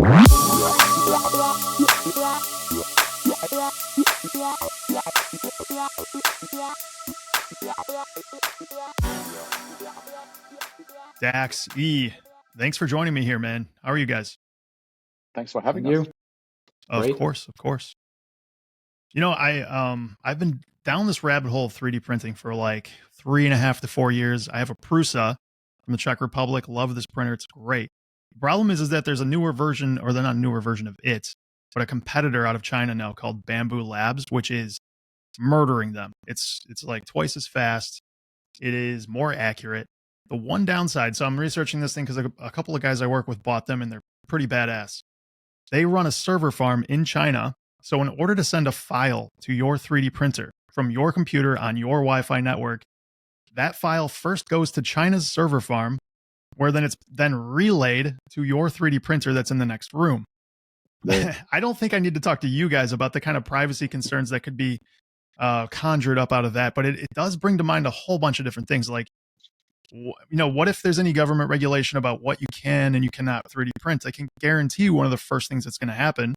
Dax E, thanks for joining me here, man. How are you guys? Thanks for having us. Of course. You know, I've been down this rabbit hole of 3D printing for like 3.5 to 4 years. I have a Prusa from the Czech Republic. Love this printer. It's great. The problem is that there's a newer version, or they're not a newer version of it, but a competitor out of China now called Bamboo Labs, which is murdering them. It's like twice as fast. It is more accurate. The one downside, so I'm researching this thing because a couple of guys I work with bought them and they're pretty badass. They run a server farm in China. So in order to send a file to your 3D printer from your computer on your Wi-Fi network, that file first goes to China's server farm, where then it's then relayed to your 3D printer that's in the next room. Yeah. I don't think I need to talk to you guys about the kind of privacy concerns that could be conjured up out of that, but it does bring to mind a whole bunch of different things. Like, you know, what if there's any government regulation about what you can and you cannot 3D print? I can guarantee you one of the first things that's going to happen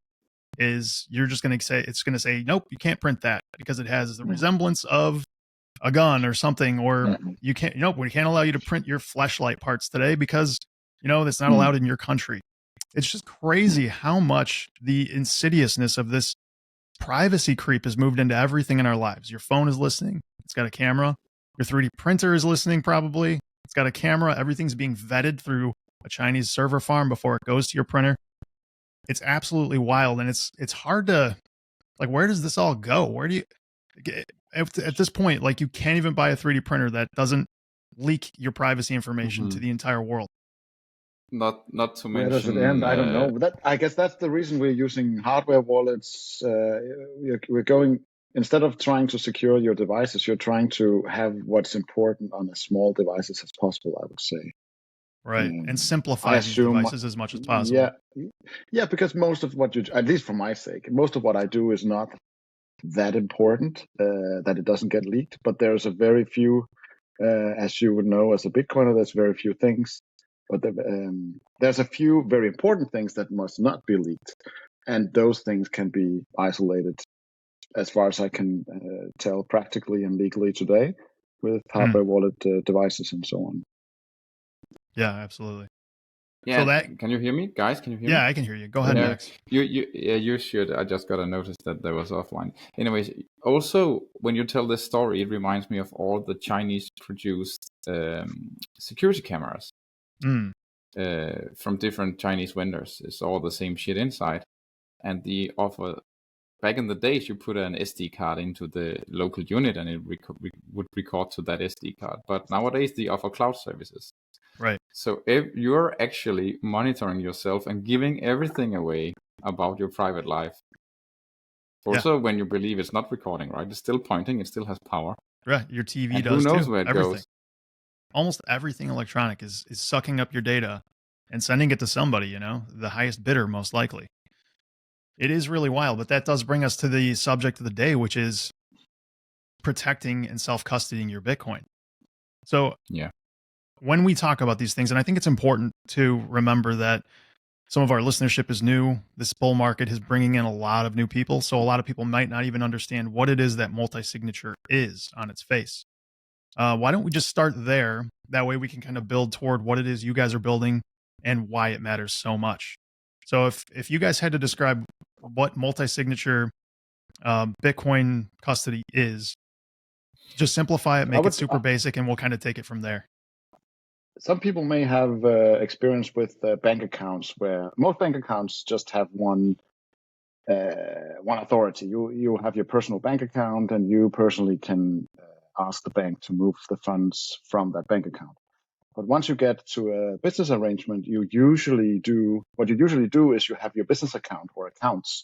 is you're just going to say, it's going to say, nope, you can't print that because it has the resemblance of a gun or something, or you can't, nope, we can't allow you to print your fleshlight parts today because, you know, that's not allowed in your country. It's just crazy how much the insidiousness of this privacy creep has moved into everything in our lives. Your phone is listening. It's got a camera. Your 3D printer is listening, probably. It's got a camera. Everything's being vetted through a Chinese server farm before it goes to your printer. It's absolutely wild. And it's hard to, like, where does this all go? Where do you, at this point, like, you can't even buy a 3D printer that doesn't leak your privacy information to the entire world. Not to mention. Where does it end? I don't know. I guess that's the reason we're using hardware wallets. We're going, instead of trying to secure your devices, you're trying to have what's important on as small devices as possible, I would say. Right. And simplify these devices as much as possible. Yeah, because most of what at least for my sake, most of what I do is not that important that it doesn't get leaked. But there's a very few, as you would know, as a Bitcoiner, there's very few things. But there's a few very important things that must not be leaked. And those things can be isolated, as far as I can tell, practically and legally today with hardware wallet devices and so on. Yeah, absolutely. Yeah, so can you hear me? Guys, can you hear me? Yeah, I can hear you. Go ahead, Max. You should. I just got a notice that there was offline. Anyways, also, when you tell this story, it reminds me of all the Chinese-produced security cameras. From different Chinese vendors. It's all the same shit inside. And the offer, back in the days, you put an SD card into the local unit and it would record to that SD card. But nowadays they offer cloud services. Right. So if you're actually monitoring yourself and giving everything away about your private life, also when you believe it's not recording, right? It's still pointing, it still has power. Right. Your TV and does who knows too. Where it everything. Goes. Almost everything electronic is sucking up your data and sending it to somebody, you know, the highest bidder, most likely. It is really wild, but that does bring us to the subject of the day, which is protecting and self-custodying your Bitcoin. So when we talk about these things, and I think it's important to remember that some of our listenership is new. This bull market is bringing in a lot of new people. So a lot of people might not even understand what it is that multi-signature is on its face. Why don't we just start there? That way we can kind of build toward what it is you guys are building and why it matters so much. So if you guys had to describe what multi-signature Bitcoin custody is, just simplify it, make it super basic, and we'll kind of take it from there. Some people may have experience with bank accounts where most bank accounts just have one authority. You have your personal bank account and you personally can ask the bank to move the funds from that bank account. But once you get to a business arrangement, what you usually do is you have your business account or accounts,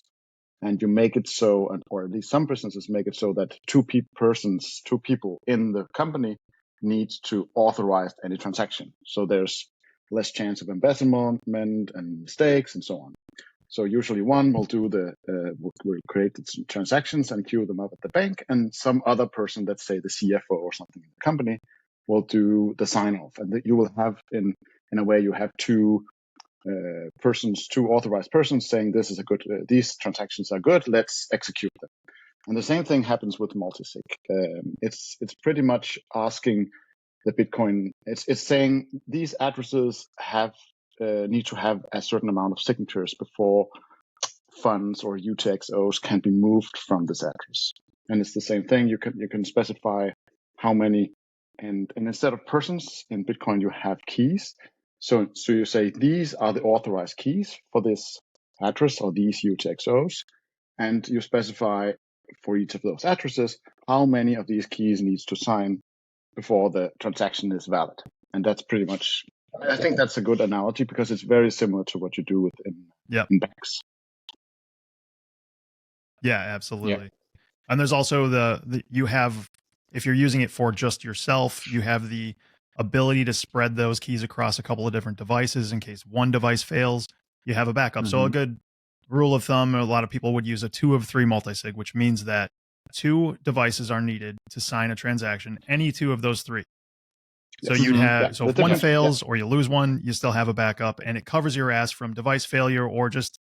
and you make it so, or at least some businesses make it so that two people in the company need to authorize any transaction. So there's less chance of embezzlement and mistakes and so on. So usually one will do will create the transactions and queue them up at the bank, and some other person, let's say the CFO or something in the company, will do the sign off. And you will have in a way you have two persons, two authorized persons, saying this is a good, these transactions are good. Let's execute them. And the same thing happens with multisig. It's pretty much asking the Bitcoin. It's saying these addresses have need to have a certain amount of signatures before funds or UTXOs can be moved from this address. And it's the same thing. You can specify how many, and instead of persons in Bitcoin, you have keys. So you say these are the authorized keys for this address or these UTXOs, and you specify for each of those addresses how many of these keys needs to sign before the transaction is valid. And that's pretty much, I think that's a good analogy because it's very similar to what you do in banks. Yeah, absolutely. And there's also the you have, if you're using it for just yourself, you have the ability to spread those keys across a couple of different devices in case one device fails. You have a backup. So a good rule of thumb, a lot of people would use a 2 of 3 multisig, which means that 2 devices are needed to sign a transaction, any 2 of those 3. So you'd have, so if one fails or you lose one, you still have a backup, and it covers your ass from device failure or just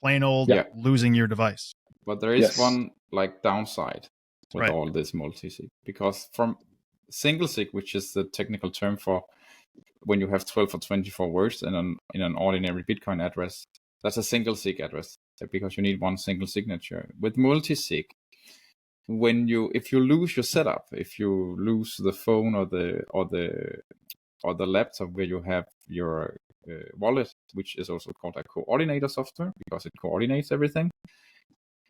plain old losing your device. But there is one like downside with all this multi-sig, because from single sig, which is the technical term for when you have 12 or 24 words in an ordinary Bitcoin address, that's a single sig address because you need one single signature. With multi-sig, if you lose your setup, if you lose the phone or the laptop where you have your wallet, which is also called a coordinator software because it coordinates everything,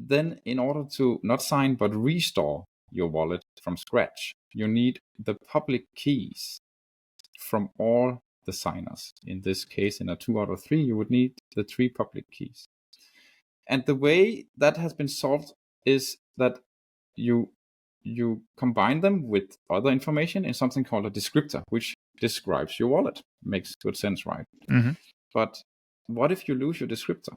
then in order to not sign but restore your wallet from scratch, you need the public keys from all the signers. In this case, in a 2 out of 3, you would need the 3 public keys. And the way that has been solved is that you combine them with other information in something called a descriptor, which describes your wallet. Makes good sense, right? But what if you lose your descriptor?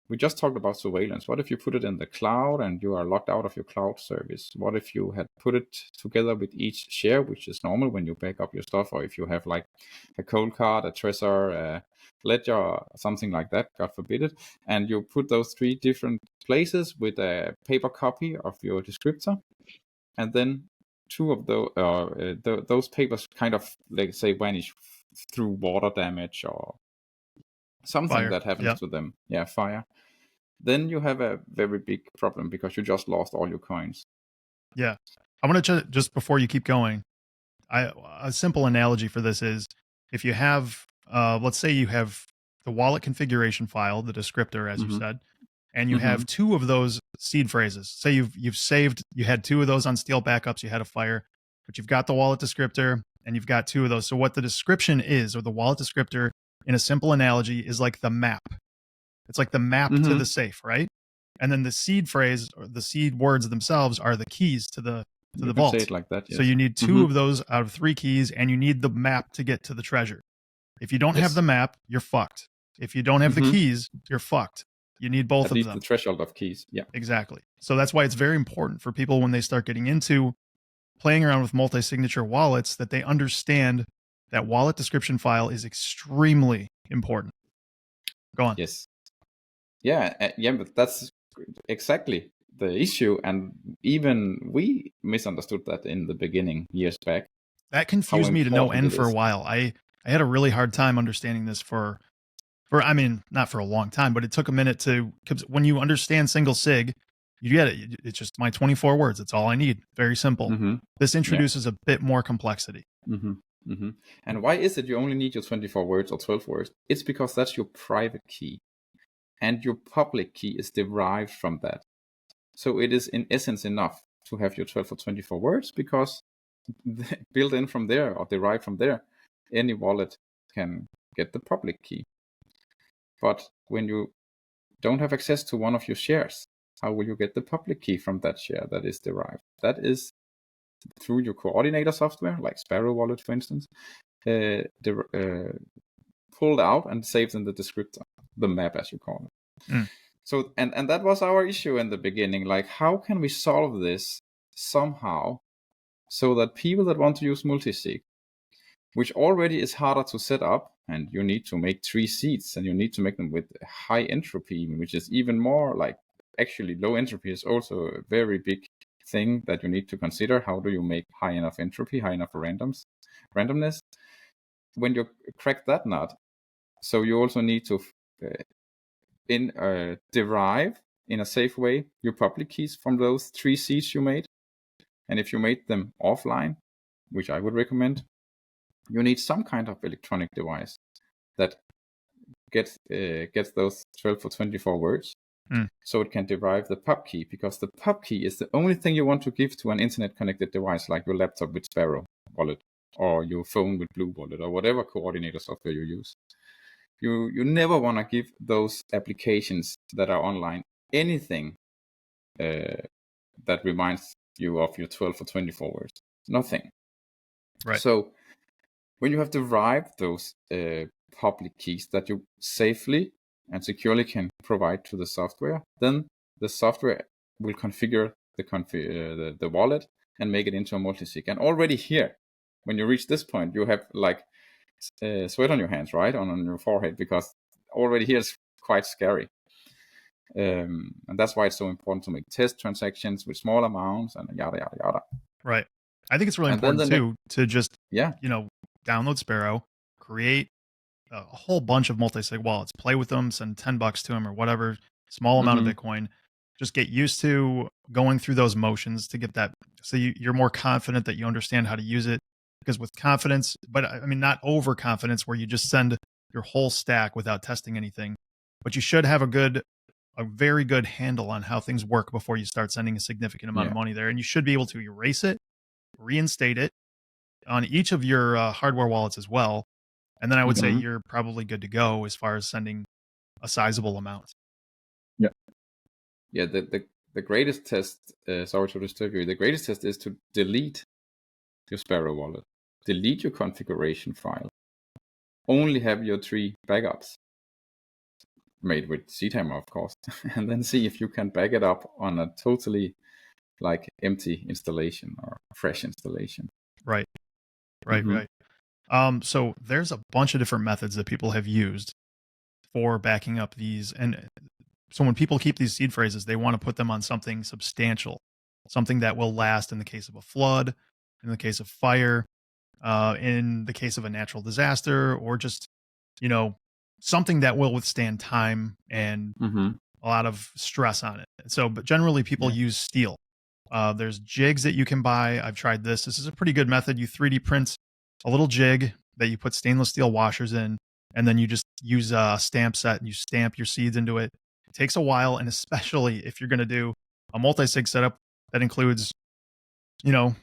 We just talked about surveillance. What if you put it in the cloud and you are locked out of your cloud service? What if you had put it together with each share, which is normal when you back up your stuff, or if you have like a cold card, a Trezor, a Ledger, something like that, God forbid it, and you put those 3 different places with a paper copy of your descriptor, and then 2 of those papers kind of, like, say, vanish through water damage or something that happens to them. Yeah, fire. Then you have a very big problem because you just lost all your coins. Yeah. I want to just before you keep going, a simple analogy for this is if you have, let's say you have the wallet configuration file, the descriptor, as you said, and you have 2 of those seed phrases. Say you've saved, you had 2 of those on steel backups, you had a fire, but you've got the wallet descriptor and you've got 2 of those. So what the description is, or the wallet descriptor, in a simple analogy, is like the map. It's like the map to the safe, right? And then the seed phrase or the seed words themselves are the keys to the vault. Say it like that, yes. So you need 2 of those out of 3 keys, and you need the map to get to the treasure. If you don't have the map, you're fucked. If you don't have the keys, you're fucked. You need both of them. The threshold of keys. Yeah, exactly. So that's why it's very important for people when they start getting into playing around with multi-signature wallets that they understand that wallet description file is extremely important. Go on. Yes. Yeah, but that's exactly the issue, and even we misunderstood that in the beginning years back. That confused me to no end for a while. I had a really hard time understanding this for I mean, not for a long time, but it took a minute to, because when you understand single sig, you get it. It's just my 24 words. It's all I need. Very simple. This introduces a bit more complexity. And why is it you only need your 24 words or 12 words? It's because that's your private key. And your public key is derived from that. So it is in essence enough to have your 12 or 24 words, because built in from there or derived from there, any wallet can get the public key. But when you don't have access to one of your shares, how will you get the public key from that share that is derived? That is through your coordinator software, like Sparrow Wallet, for instance, pulled out and saved in the descriptor, the map, as you call it. So, and that was our issue in the beginning. Like, how can we solve this somehow so that people that want to use multisig which already is harder to set up, and you need to make 3 seeds, and you need to make them with high entropy, which is even more like, actually low entropy is also a very big thing that you need to consider. How do you make high enough entropy, high enough randomness? When you crack that nut, so you also need to derive in a safe way your public keys from those 3 seeds you made. And if you made them offline, which I would recommend, you need some kind of electronic device that gets those 12 or 24 words, so it can derive the pub key, because the pub key is the only thing you want to give to an internet-connected device, like your laptop with Sparrow Wallet, or your phone with Blue Wallet, or whatever coordinator software you use. You never want to give those applications that are online anything that reminds you of your 12 or 24 words. Nothing. Right. So when you have derived those public keys that you safely and securely can provide to the software, then the software will configure the wallet and make it into a multisig. And already here, when you reach this point, you have like sweat on your hands, right, on your forehead, because already here it's quite scary. And that's why it's so important to make test transactions with small amounts and yada yada yada. Right. I think it's really important too to just download Sparrow, create a whole bunch of multi-sig wallets, play with them, send $10 to them or whatever, small amount of Bitcoin. Just get used to going through those motions to get that, so you're more confident that you understand how to use it. Because with confidence, but I mean, not overconfidence where you just send your whole stack without testing anything, but you should have a very good handle on how things work before you start sending a significant amount of money there. And you should be able to erase it, reinstate it on each of your hardware wallets as well. And then I would say you're probably good to go as far as sending a sizable amount. Yeah. Yeah. The greatest test, sorry to disturb you, the greatest test is to delete your Sparrow wallet, delete your configuration file, only have your 3 backups made with SeedHammer, of course, and then see if you can back it up on a totally like empty installation or fresh installation. Right. So there's a bunch of different methods that people have used for backing up these. And so when people keep these seed phrases, they want to put them on something substantial, something that will last in the case of a flood, in the case of fire, in the case of a natural disaster, or just, something that will withstand time and a lot of stress on it. So, but generally people use steel. There's jigs that you can buy. I've tried this. This is a pretty good method. You 3D print a little jig that you put stainless steel washers in, and then you just use a stamp set and you stamp your seeds into it. It takes a while, and especially if you're going to do a multi-sig setup that includes,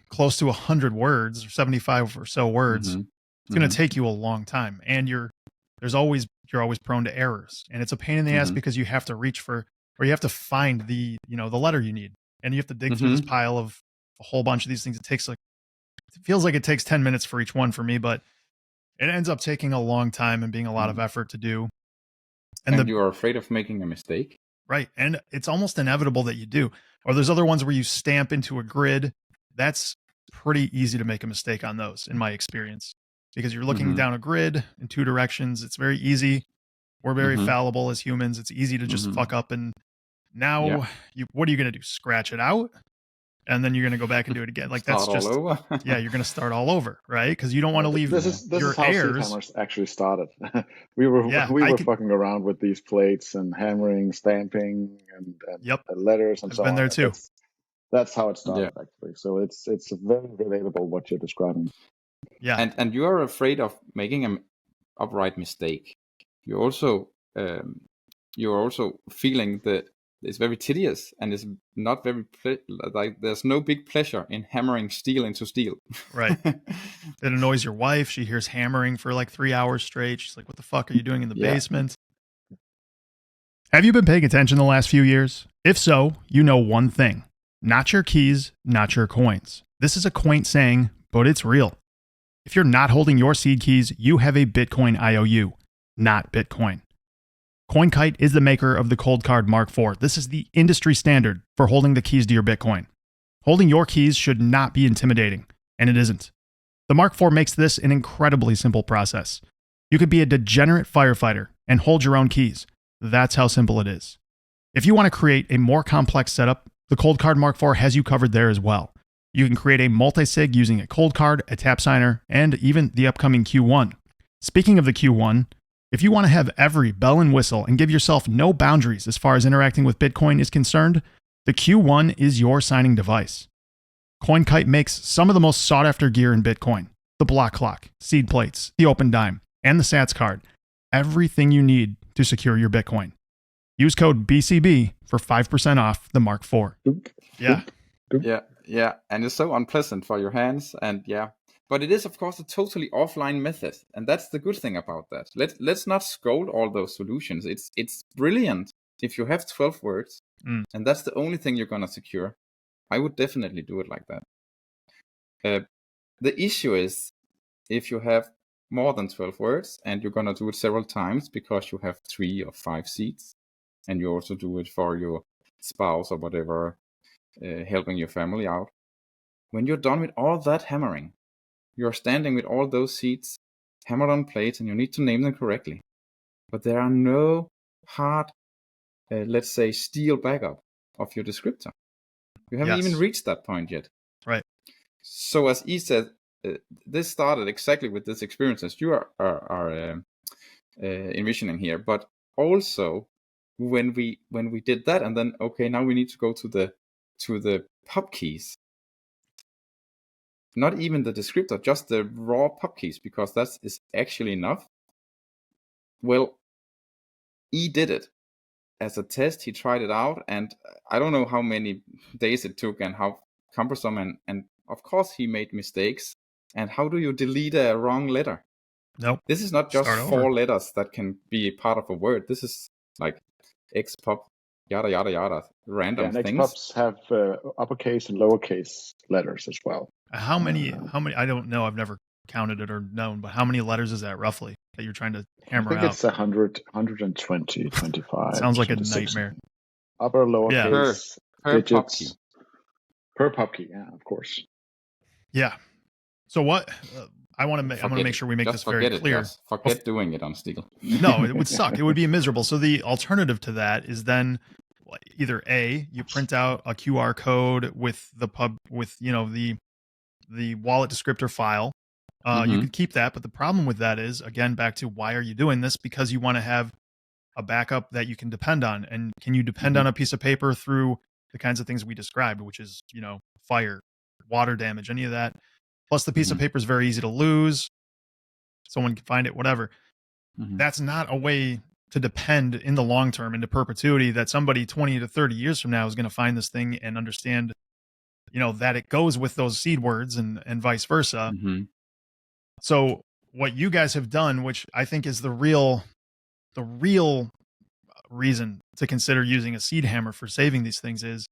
close to 100 words or 75 or so words, it's going to take you a long time, and you're always prone to errors, and it's a pain in the ass because you have to reach for, or you have to find the letter you need, and you have to dig through this pile of a whole bunch of these things. It feels like it takes 10 minutes for each one for me, but it ends up taking a long time and being a lot of effort to do. And you are afraid of making a mistake. Right. And it's almost inevitable that you do. Or there's other ones where you stamp into a grid. That's pretty easy to make a mistake on those, in my experience, because you're looking down a grid in 2 directions. It's very easy. We're very fallible as humans. It's easy to just fuck up. And now what are you going to do? Scratch it out? And then you're going to go back and do it again. Like that's just, you're going to start all over, right? Because you don't want to leave this is how SeedHammers actually started. we were fucking around with these plates and hammering, stamping, and letters and so on. I've been there too. That's how it started, actually. So it's very relatable what you're describing. Yeah, and you are afraid of making an upright mistake. You're also feeling that it's very tedious, and it's not very there's no big pleasure in hammering steel into steel. Right. It annoys your wife. She hears hammering for like 3 hours straight. She's like, what the fuck are you doing in the basement? Have you been paying attention the last few years? If so, you know one thing. Not your keys, not your coins. This is a quaint saying, but it's real. If you're not holding your seed keys, you have a Bitcoin IOU, not Bitcoin. CoinKite is the maker of the Cold Card Mark IV. This is the industry standard for holding the keys to your Bitcoin. Holding your keys should not be intimidating, and it isn't. The Mark IV makes this an incredibly simple process. You could be a degenerate firefighter and hold your own keys. That's how simple it is. If you want to create a more complex setup, the Cold Card Mark IV has you covered there as well. You can create a multi-sig using a cold card, a tap signer, and even the upcoming Q1. Speaking of the Q1, if you want to have every bell and whistle and give yourself no boundaries as far as interacting with Bitcoin is concerned, the Q1 is your signing device. CoinKite makes some of the most sought after gear in Bitcoin: the block clock, seed plates, the open dime, and the Sats card. Everything you need to secure your Bitcoin. Use code BCB for 5% off the Mark IV. Yeah. Yeah, and it's so unpleasant for your hands, and yeah. But it is, of course, a totally offline method, and that's the good thing about that. Let's not scold all those solutions. It's brilliant if you have 12 words, and that's the only thing you're gonna secure. I would definitely do it like that. The issue is if you have more than 12 words and you're gonna do it several times because you have 3 or 5 seats, and you also do it for your spouse or whatever, helping your family out. When you're done with all that hammering, you're standing with all those seats hammered on plates, and you need to name them correctly. But there are no hard, let's say, steel backup of your descriptor. You haven't even reached that point yet. Right. So as E said, this started exactly with this experience as you are envisioning here. But also when we did that, and then now we need to go to the pub keys. Not even the descriptor, just the raw pub keys, because that is actually enough. Well, E did it as a test. He tried it out, and I don't know how many days it took and how cumbersome, and of course he made mistakes. And how do you delete a wrong letter? Nope. This is not just 4 letters that can be part of a word. This is like xpub, yada yada yada, random things. Xpubs have uppercase and lowercase letters as well. How many? I don't know. I've never counted it or known, but how many letters is that roughly that you're trying to hammer out? I think it's 100, 120, 25. Sounds like 26. a nightmare. Upper, lowercase, per digits. pub key. Per pub key, yeah, of course. Yeah. So what? I want to make sure we make this very clear. Just forget doing it on Steel. No, it would suck. It would be miserable. So the alternative to that is then either A, you print out a QR code with the the wallet descriptor file. You could keep that, but the problem with that is, again, back to why are you doing this? Because you want to have a backup that you can depend on. And can you depend on a piece of paper through the kinds of things we described, which is, fire, water damage, any of that? Plus the piece of paper is very easy to lose. Someone can find it, whatever. That's not a way to depend in the long term into perpetuity that somebody 20 to 30 years from now is going to find this thing and understand, that it goes with those seed words and vice versa. So what you guys have done, which I think is the real reason to consider using a SeedHammer for saving these things, is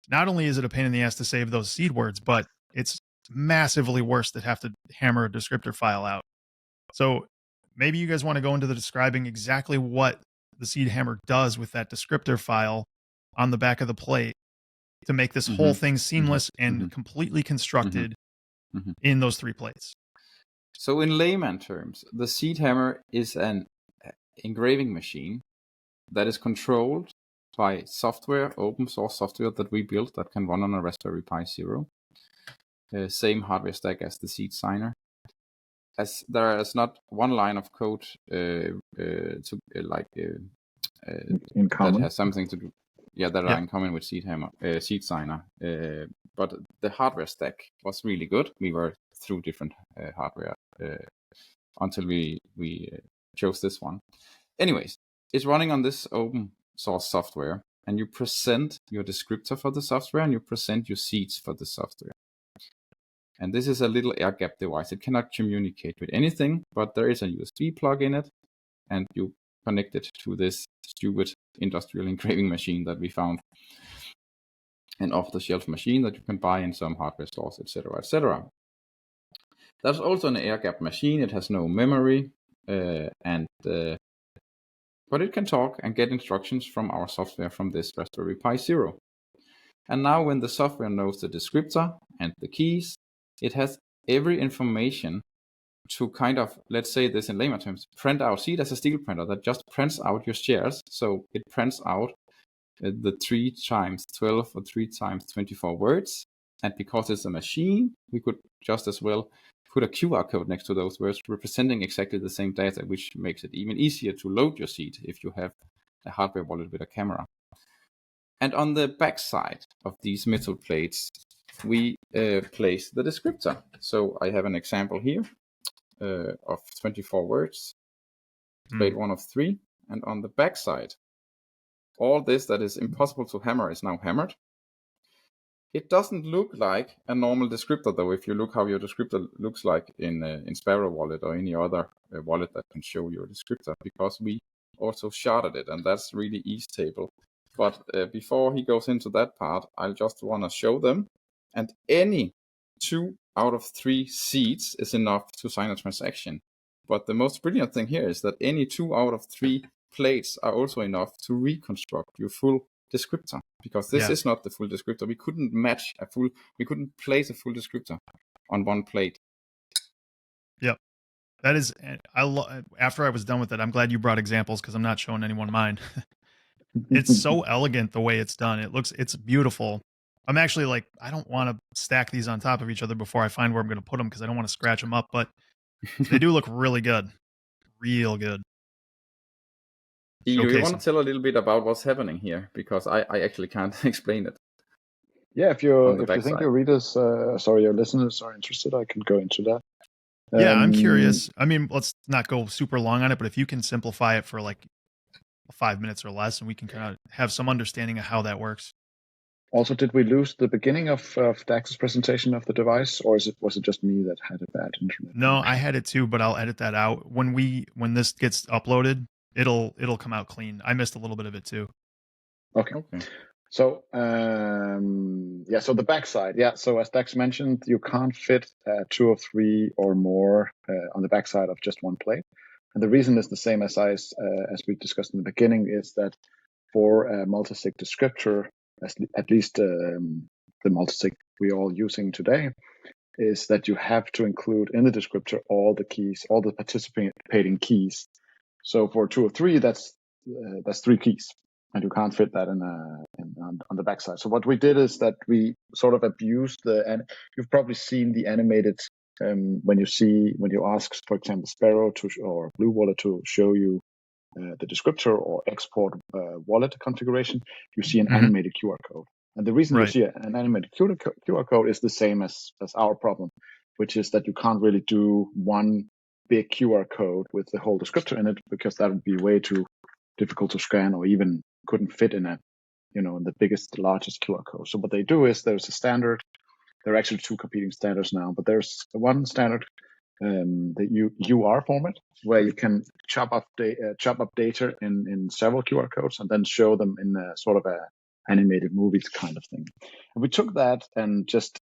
not only is it a pain in the ass to save those seed words, but it's massively worse to have to hammer a descriptor file out. So maybe you guys want to go into the describing exactly what the SeedHammer does with that descriptor file on the back of the plate to make this whole thing seamless and completely constructed in those 3 plates. So in layman terms, the SeedHammer is an engraving machine that is controlled by software, open source software that we built that can run on a Raspberry Pi Zero. Same hardware stack as the seed signer. As there is not one line of code in common that has something to do. Yeah, that are in common with SeedHammer, seed signer. But the hardware stack was really good. We were through different hardware until we chose this one. Anyways, it's running on this open source software, and you present your descriptor for the software and you present your seeds for the software. And this is a little air gap device. It cannot communicate with anything, but there is a USB plug in it, and you connect it to this stupid industrial engraving machine that we found, an off-the-shelf machine that you can buy in some hardware stores, etc., etc. That's also an air gap machine. It has no memory, but it can talk and get instructions from our software from this Raspberry Pi Zero. And now when the software knows the descriptor and the keys, it has every information to kind of, let's say this in layman terms, print out, see it as a steel printer that just prints out your shares. So it prints out the 3 times 12 or 3 times 24 words. And because it's a machine, we could just as well put a QR code next to those words representing exactly the same data, which makes it even easier to load your seed if you have a hardware wallet with a camera. And on the back side of these metal plates, we place the descriptor. So I have an example here of 24 words, plate 1 of 3. And on the back side, all this that is impossible to hammer is now hammered. It doesn't look like a normal descriptor, though, if you look how your descriptor looks like in Sparrow Wallet or any other wallet that can show your descriptor, because we also sharded it, and that's really eastable. But before he goes into that part, I just want to show them. And any 2 out of 3 seeds is enough to sign a transaction. But the most brilliant thing here is that any 2 out of 3 plates are also enough to reconstruct your full descriptor, because this is not the full descriptor. We couldn't we couldn't place a full descriptor on one plate. Yep. That is, after I was done with it, I'm glad you brought examples because I'm not showing anyone mine. It's so elegant the way it's done. It's beautiful. I'm actually like, I don't want to stack these on top of each other before I find where I'm going to put them because I don't want to scratch them up, but they do look really good. Real good. You want to tell a little bit about what's happening here, because I actually can't explain it. Yeah, if you think your readers, your listeners are interested, I can go into that. Yeah, I'm curious. I mean, let's not go super long on it, but if you can simplify it for like 5 minutes or less, and we can kind of have some understanding of how that works. Also, did we lose the beginning of Dax's presentation of the device, or was it just me that had a bad internet? No, I had it too, but I'll edit that out. When this gets uploaded, it'll come out clean. I missed a little bit of it too. Okay. So so the backside, so as Dax mentioned, you can't fit 2 or 3 or more on the backside of just one plate. And the reason is the same as we discussed in the beginning, is that for a multi-sig descriptor, at least the multi-sig we're all using today, is that you have to include in the descriptor all the keys, all the participating keys. So for 2 or 3, that's 3 keys, and you can't fit that on the backside. So what we did is that we sort of abused and you've probably seen the animated when you ask, for example, Sparrow or Blue Wallet to show you the descriptor or export wallet configuration, you see an animated QR code. And the reason you see an animated QR code is the same as our problem, which is that you can't really do one big QR code with the whole descriptor in it, because that would be way too difficult to scan, or even couldn't fit in the largest QR code. So what they do is there's a standard. There are actually 2 competing standards now, but there's one standard, the UR format, where you can chop up data in several QR codes and then show them in a sort of a animated movies kind of thing. And we took that and just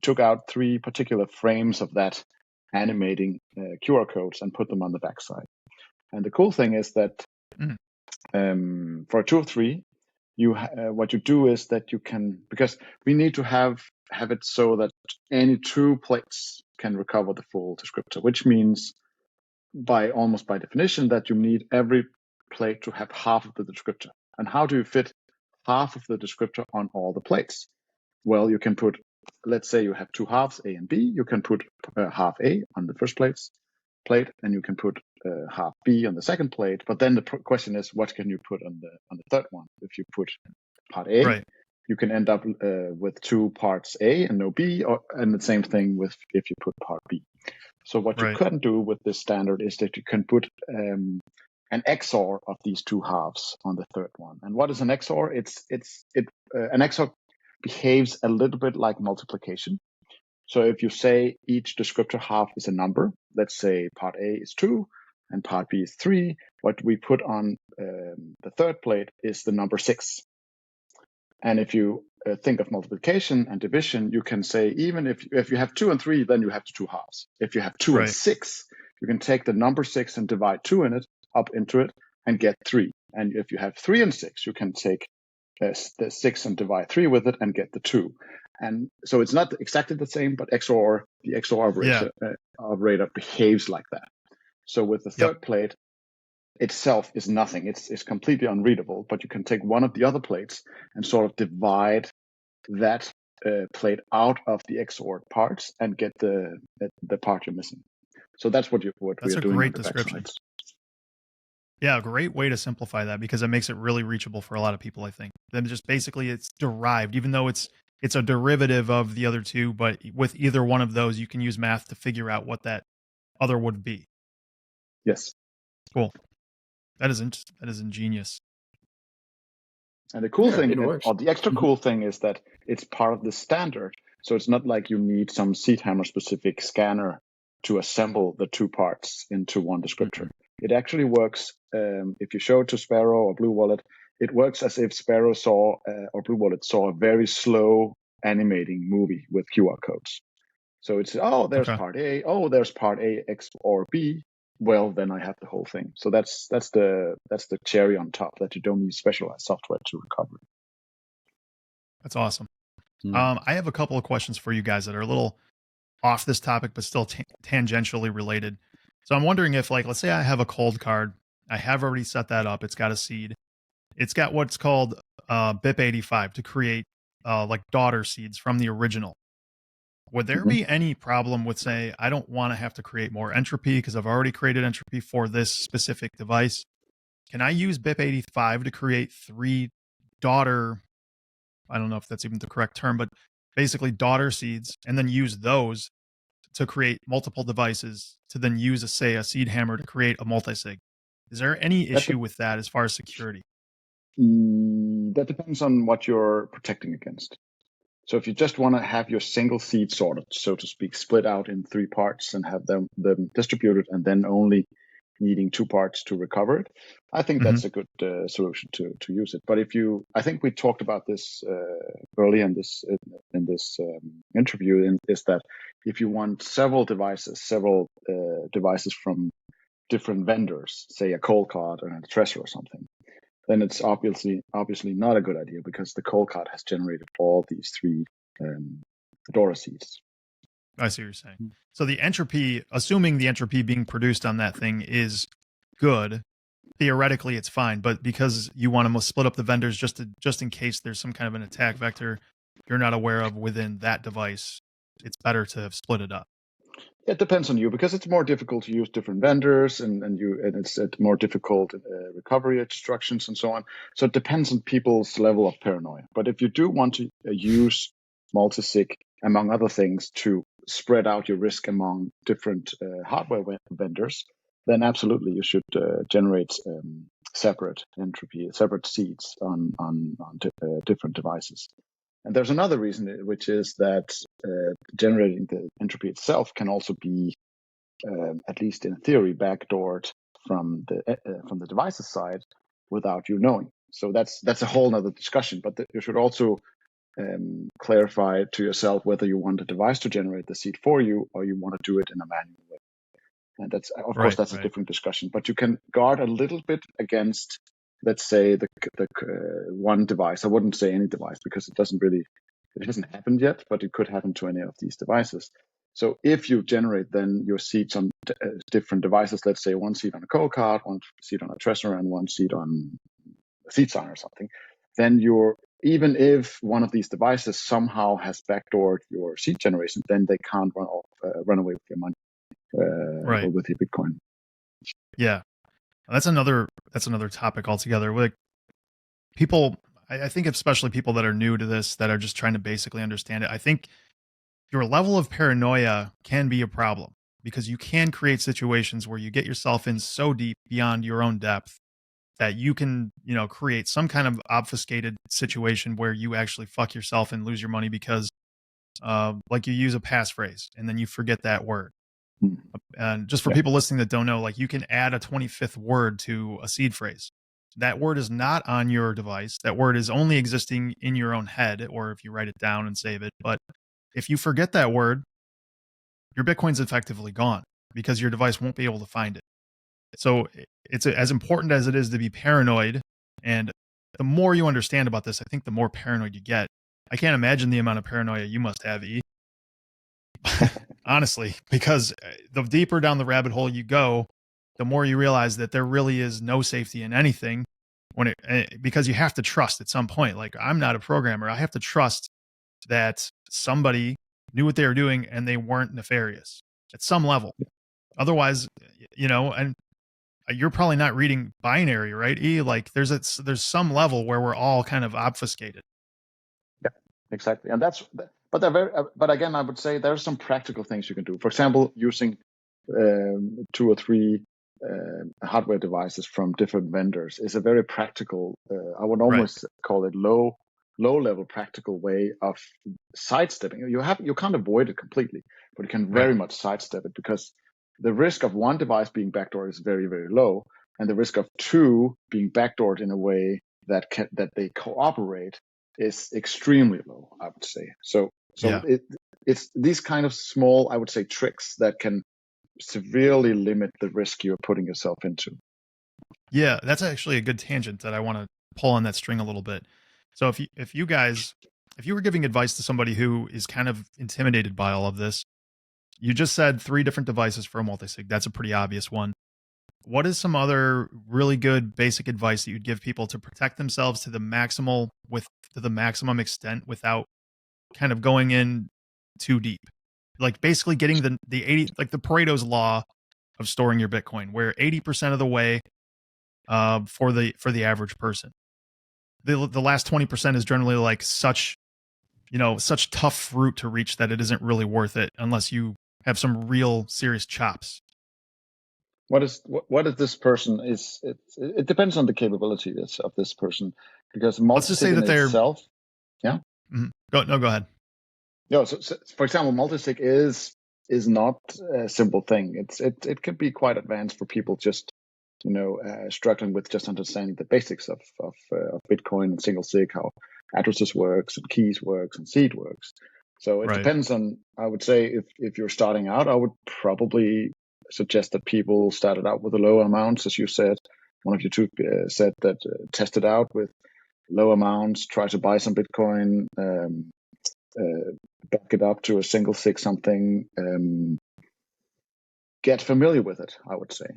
took out 3 particular frames of that animating QR codes and put them on the backside. And the cool thing is that for 2 or 3, what you do is that you can, because we need to have it so that any 2 plates can recover the full descriptor, which means almost by definition that you need every plate to have half of the descriptor. And how do you fit half of the descriptor on all the plates? Well, you can put, let's say you have 2 halves, A and B. You can put half A on the first plate, and you can put half B on the second plate. But then the question is, what can you put on the third one? If you put part A, you can end up with 2 parts A and no B, and the same thing if you put part B. So what you couldn't do with this standard is that you can put an XOR of these 2 halves on the third one. And what is an XOR? An XOR behaves a little bit like multiplication. So if you say each descriptor half is a number, let's say part A is 2 and part B is 3, what we put on the third plate is the number 6. And if you think of multiplication and division, you can say, even if you have 2 and 3, then you have the 2 halves. If you have 2 and 6, you can take the number 6 and divide 2 up into it and get 3. And if you have 3 and 6, you can take the 6 and divide 3 with it and get the 2. And so it's not exactly the same, but the XOR operator behaves like that. So with the third plate itself is nothing. It's completely unreadable, but you can take one of the other plates and sort of divide that plate out of the XOR parts and get the part you're missing. So that's what we are doing on the backsides. Yeah, great way to simplify that, because it makes it really reachable for a lot of people, I think. Then just basically it's derived, even though it's a derivative of the other two, but with either one of those, you can use math to figure out what that other would be. Yes. Cool. That is ingenious. And the cool thing, or the extra cool thing, is that it's part of the standard. So it's not like you need some SeedHammer specific scanner to assemble the two parts into one descriptor. It actually works, if you show it to Sparrow or Blue Wallet, it works as if Sparrow saw or Blue Wallet saw a very slow animating movie with QR codes. So it's, there's part A, there's part A, X or B. Well, then I have the whole thing. So that's the cherry on top, that you don't need specialized software to recover. That's awesome. I have a couple of questions for you guys that are a little off this topic, but still tangentially related. So I'm wondering if, like, let's say I have a cold card. I have already set that up. It's got a seed. It's got what's called BIP85 to create like daughter seeds from the original. Would there be any problem with, say, I don't want to have to create more entropy because I've already created entropy for this specific device? Can I use BIP85 to create 3 daughter, I don't know if that's even the correct term, but basically daughter seeds, and then use those to create multiple devices to then use, a SeedHammer to create a multisig? Is there any issue with that as far as security? That depends on what you're protecting against. So if you just want to have your single seed sorted, so to speak, split out in 3 parts and have them distributed, and then only needing 2 parts to recover it, I think that's a good solution to use it. But I think we talked about this early in this interview, is that if you want several devices from different vendors, say a cold card or a tracer or something, then it's obviously not a good idea, because the cold card has generated all these 3 daughter seeds. I see what you're saying. So the entropy, assuming the entropy being produced on that thing is good, theoretically it's fine. But because you want to split up the vendors just in case there's some kind of an attack vector you're not aware of within that device, it's better to have split it up. It depends on you, because it's more difficult to use different vendors, and it's more difficult recovery instructions and so on. So it depends on people's level of paranoia. But if you do want to use Multisig, among other things, to spread out your risk among different hardware vendors, then absolutely you should generate separate entropy, separate seeds on different devices. And there's another reason, which is that generating the entropy itself can also be, at least in theory, backdoored from the device's side without you knowing. So that's a whole other discussion. But you should also clarify to yourself whether you want a device to generate the seed for you, or you want to do it in a manual way. And that's, of course, that's a different discussion. But you can guard a little bit against, let's say, the one device. I wouldn't say any device, because it hasn't happened yet, but it could happen to any of these devices. So if you generate then your seeds on different devices, let's say 1 seed on a cold card, 1 seed on a tracer, and 1 seed on a seed sign or something, then even if one of these devices somehow has backdoored your seed generation, then they can't run away with your money or with your Bitcoin. Yeah. That's another topic altogether. Like, people, I think especially people that are new to this, that are just trying to basically understand it, I think your level of paranoia can be a problem, because you can create situations where you get yourself in so deep beyond your own depth that you can, create some kind of obfuscated situation where you actually fuck yourself and lose your money because like you use a passphrase and then you forget that word. And just for people listening that don't know, like, you can add a 25th word to a seed phrase. That word is not on your device. That word is only existing in your own head, or if you write it down and save it. But if you forget that word, your Bitcoin's effectively gone, because your device won't be able to find it. So it's as important as it is to be paranoid and the more you understand about this, I think the more paranoid you get. I can't imagine the amount of paranoia you must have, E. Honestly, because the deeper down the rabbit hole you go, the more you realize that there really is no safety in anything because you have to trust at some point. Like, I'm not a programmer. I have to trust that somebody knew what they were doing and they weren't nefarious at some level. Otherwise, and you're probably not reading binary, right? E, like there's some level where we're all kind of obfuscated. Yeah, exactly. And but again, I would say there's some practical things you can do. For example, using 2 or 3 hardware devices from different vendors is a very practical, I would almost call it low level practical way of sidestepping. You can't avoid it completely, but you can very much sidestep it, because the risk of one device being backdoored is very, very low, and the risk of 2 being backdoored in a way that they cooperate is extremely low, I would say. So it's these kind of small, I would say, tricks that can severely limit the risk you're putting yourself into. Yeah, that's actually a good tangent that I want to pull on that string a little bit. So if you were giving advice to somebody who is kind of intimidated by all of this, you just said 3 different devices for a multisig. That's a pretty obvious one. What is some other really good basic advice that you'd give people to protect themselves to the maximum extent without kind of going in too deep? Like basically getting the 80, like the Pareto's law of storing your Bitcoin, where 80% of the way for the average person. The last 20% is generally like such tough fruit to reach that it isn't really worth it unless you have some real serious chops. What is this person is? It depends on the capability of this person, because multisig in itself. Yeah. Mm-hmm. Go ahead. No, so for example, multisig is not a simple thing. It can be quite advanced for people just struggling with just understanding the basics of Bitcoin and single sig, how addresses works and keys works and seed works. So it depends on, I would say, if you're starting out, I would probably suggest that people started out with the lower amounts, as you said. One of you two said that test it out with low amounts, try to buy some Bitcoin, back it up to a single sig something, get familiar with it, I would say.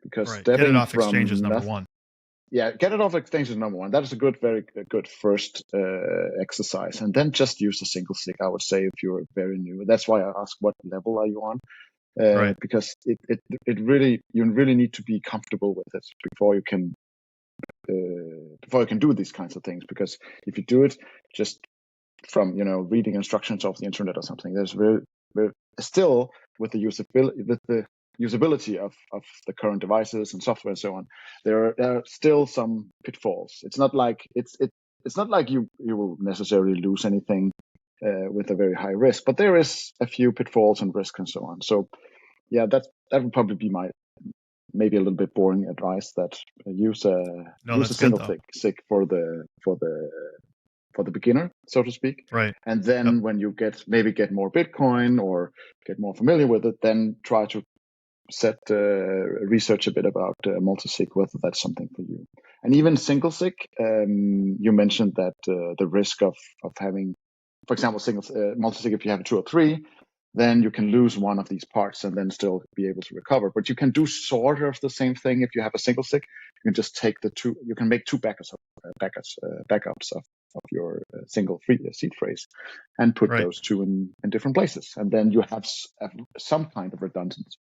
Because get it off exchange is number one. Yeah, get it off exchange is number one. That is a very good first exercise. And then just use a single sig, I would say, if you're very new. That's why I ask, what level are you on? Because you really need to be comfortable with it before you can do these kinds of things. Because if you do it just from reading instructions off the internet or something, there's still with the usability of the current devices and software and so on, there are still some pitfalls. It's not like it's not like you will necessarily lose anything with a very high risk, but there is a few pitfalls and risks and so on. So yeah, that would probably be my maybe a little bit boring advice, that use a single sig for the beginner, so to speak. Right. And then when you get more Bitcoin or get more familiar with it, then try to research a bit about multisig, whether that's something for you. And even single sig, you mentioned that the risk of having, for example, multisig, if you have 2 or 3, then you can lose one of these parts and then still be able to recover. But you can do sort of the same thing if you have a single sig. You can just take you can make 2 backups of your single seed phrase and put those 2 in different places. And then you have some kind of redundancy.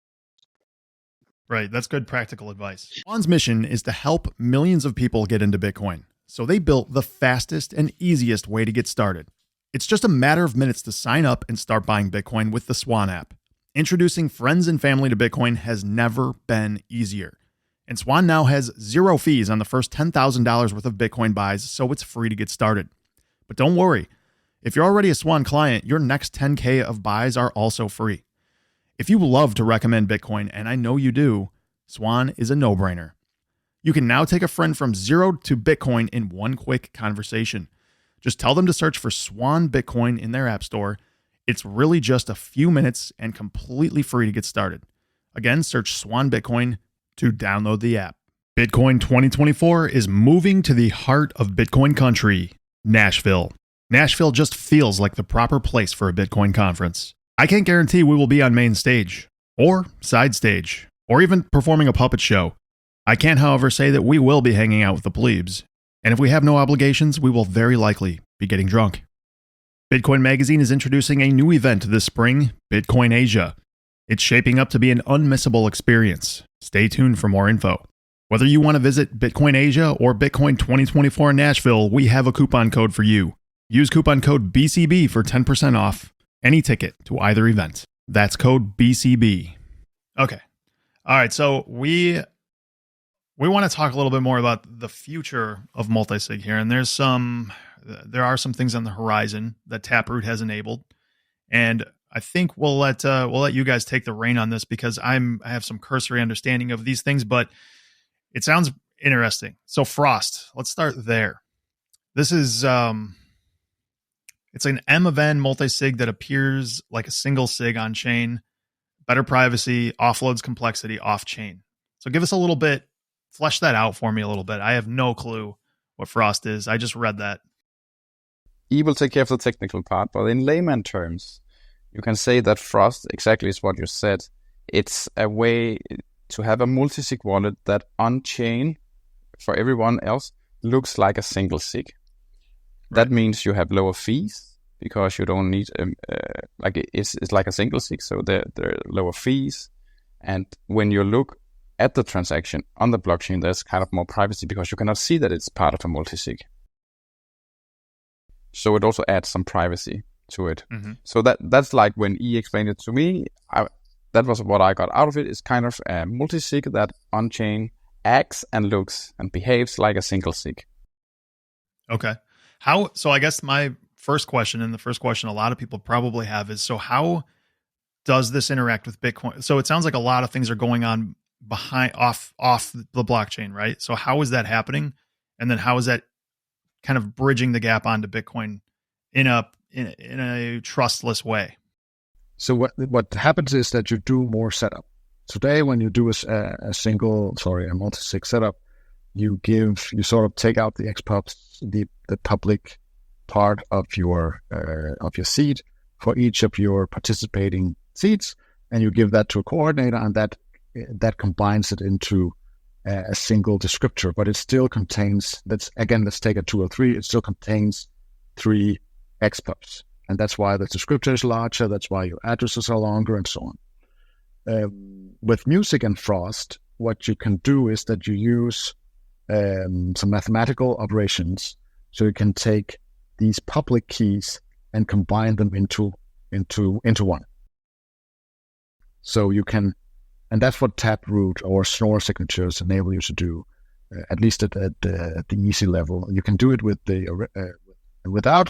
Right. That's good practical advice. Swan's mission is to help millions of people get into Bitcoin. So they built the fastest and easiest way to get started. It's just a matter of minutes to sign up and start buying Bitcoin with the Swan app. Introducing friends and family to Bitcoin has never been easier. And Swan now has 0 fees on the first $10,000 worth of Bitcoin buys, so it's free to get started. But don't worry. If you're already a Swan client, your next 10K of buys are also free. If you love to recommend Bitcoin, and I know you do, Swan is a no-brainer. You can now take a friend from 0 to Bitcoin in one quick conversation. Just tell them to search for Swan Bitcoin in their app store. It's really just a few minutes and completely free to get started. Again, search Swan Bitcoin to download the app. Bitcoin 2024 is moving to the heart of Bitcoin country, Nashville. Nashville just feels like the proper place for a Bitcoin conference. I can't guarantee we will be on main stage, or side stage, or even performing a puppet show. I can, however, say that we will be hanging out with the plebes, and if we have no obligations, we will very likely be getting drunk. Bitcoin Magazine is introducing a new event this spring, Bitcoin Asia. It's shaping up to be an unmissable experience. Stay tuned for more info. Whether you want to visit Bitcoin Asia or Bitcoin 2024 in Nashville, we have a coupon code for you. Use coupon code BCB for 10% off any ticket to either event. That's code BCB. Okay. All right. So we want to talk a little bit more about the future of Multisig here. And there are some things on the horizon that Taproot has enabled. And I think we'll let you guys take the reign on this because I have some cursory understanding of these things, but it sounds interesting. So Frost, let's start there. This is it's an M of N multi-sig that appears like a single sig on chain, better privacy, offloads complexity off chain. So give us a little bit, flesh that out for me a little bit. I have no clue what Frost is. I just read that. E will take care of the technical part, but in layman terms, you can say that Frost exactly is what you said. It's a way to have a multi-sig wallet that on-chain for everyone else looks like a single sig. Right. That means you have lower fees because you don't need it's like a single sig, so there are lower fees. And when you look at the transaction on the blockchain, there's kind of more privacy because you cannot see that it's part of a multi-sig. So it also adds some privacy to it. Mm-hmm. So that's like when E explained it to me, that was what I got out of it. It's kind of a multi-sig that on-chain acts and looks and behaves like a single sig. Okay. So I guess my first question, and the first question a lot of people probably have is, so how does this interact with Bitcoin? So it sounds like a lot of things are going on off the blockchain, right? So how is that happening? And then how is that kind of bridging the gap onto Bitcoin in a trustless way? So what happens is that you do more setup. Today, when you do a multi-sig setup, you sort of take out the XPubs, the public part of your seed for each of your participating seeds, and you give that to a coordinator, and that combines it into a single descriptor. But it still contains, let's take a 203. It still contains 3 XPubs. And that's why the descriptor is larger, that's why your addresses are longer, and so on. With Music and Frost, what you can do is that you use some mathematical operations. So you can take these public keys and combine them into one. So you can, and that's what Taproot or Snore signatures enable you to do, at least at the easy level. You can do it with without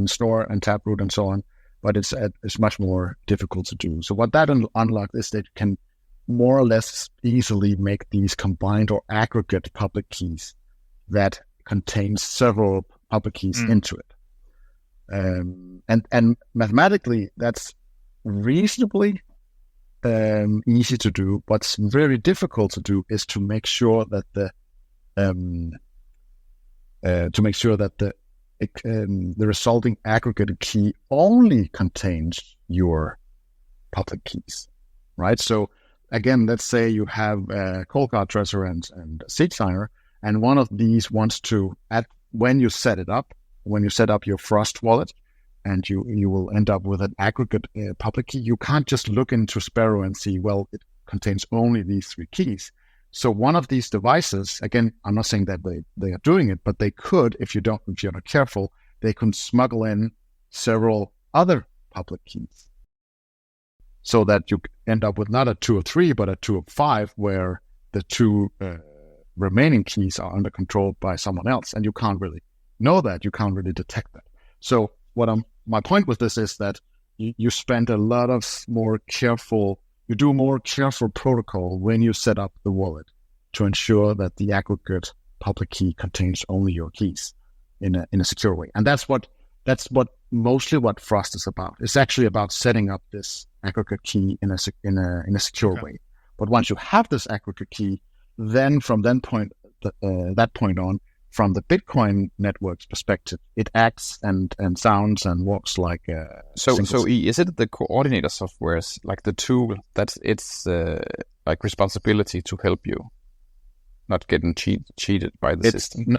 Snore and Taproot and so on, but it's much more difficult to do. So what that unlocks is that you can more or less easily make these combined or aggregate public keys that contains several public keys into it. And mathematically, that's reasonably easy to do. What's very difficult to do is to make sure that the resulting aggregated key only contains your public keys, right? So again, let's say you have a Coldcard Treasurer and a SeedHammer, and one of these wants to, when you set up your Frost wallet, and you will end up with an aggregate public key, you can't just look into Sparrow and see, well, it contains only these 3 keys. So one of these devices, again, I'm not saying that they are doing it, but they could, if you're not careful, they can smuggle in several other public keys, so that you end up with not a 203, but a 205, where the 2 remaining keys are under control by someone else, and you can't really know that, you can't really detect that. So my point with this is that you spend a lot of more careful protocol when you set up the wallet to ensure that the aggregate public key contains only your keys in a secure way. And that's mostly what Frost is about. It's actually about setting up this aggregate key in a secure way. But once you have this aggregate key, then from that point on, from the Bitcoin network's perspective, it acts and sounds and walks like a So E, is it the coordinator softwares, like the tool, that's its like responsibility to help you not getting cheated by the system?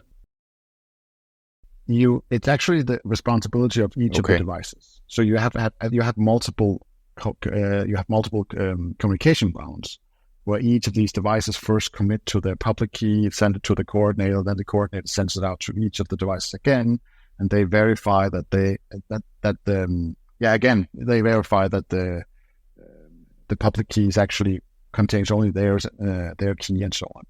It's actually the responsibility of each of the devices. So you have multiple communication rounds, where each of these devices first commit to their public key, send it to the coordinator, then the coordinator sends it out to each of the devices again, and they verify that they verify that the public keys actually contains only their key and so on.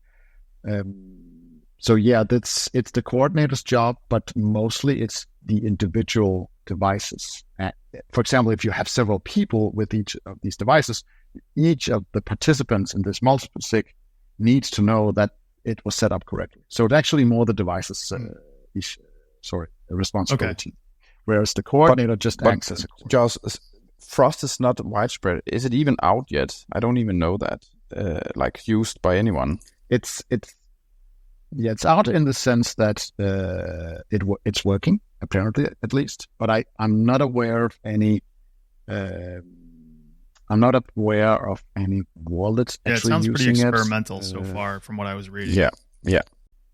So yeah, it's the coordinator's job, but mostly it's the individual devices. For example, if you have several people with each of these devices, each of the participants in this Multi-Sig needs to know that it was set up correctly. So it's actually more the device's responsibility. Okay. Whereas the coordinator just acts as a coordinator. Just Frost is not widespread. Is it even out yet? I don't even know that. Used by anyone. It's out in the sense that it's working, apparently, at least. But I'm not aware of any. I'm not aware of any wallets actually using it. It sounds pretty experimental so far, from what I was reading.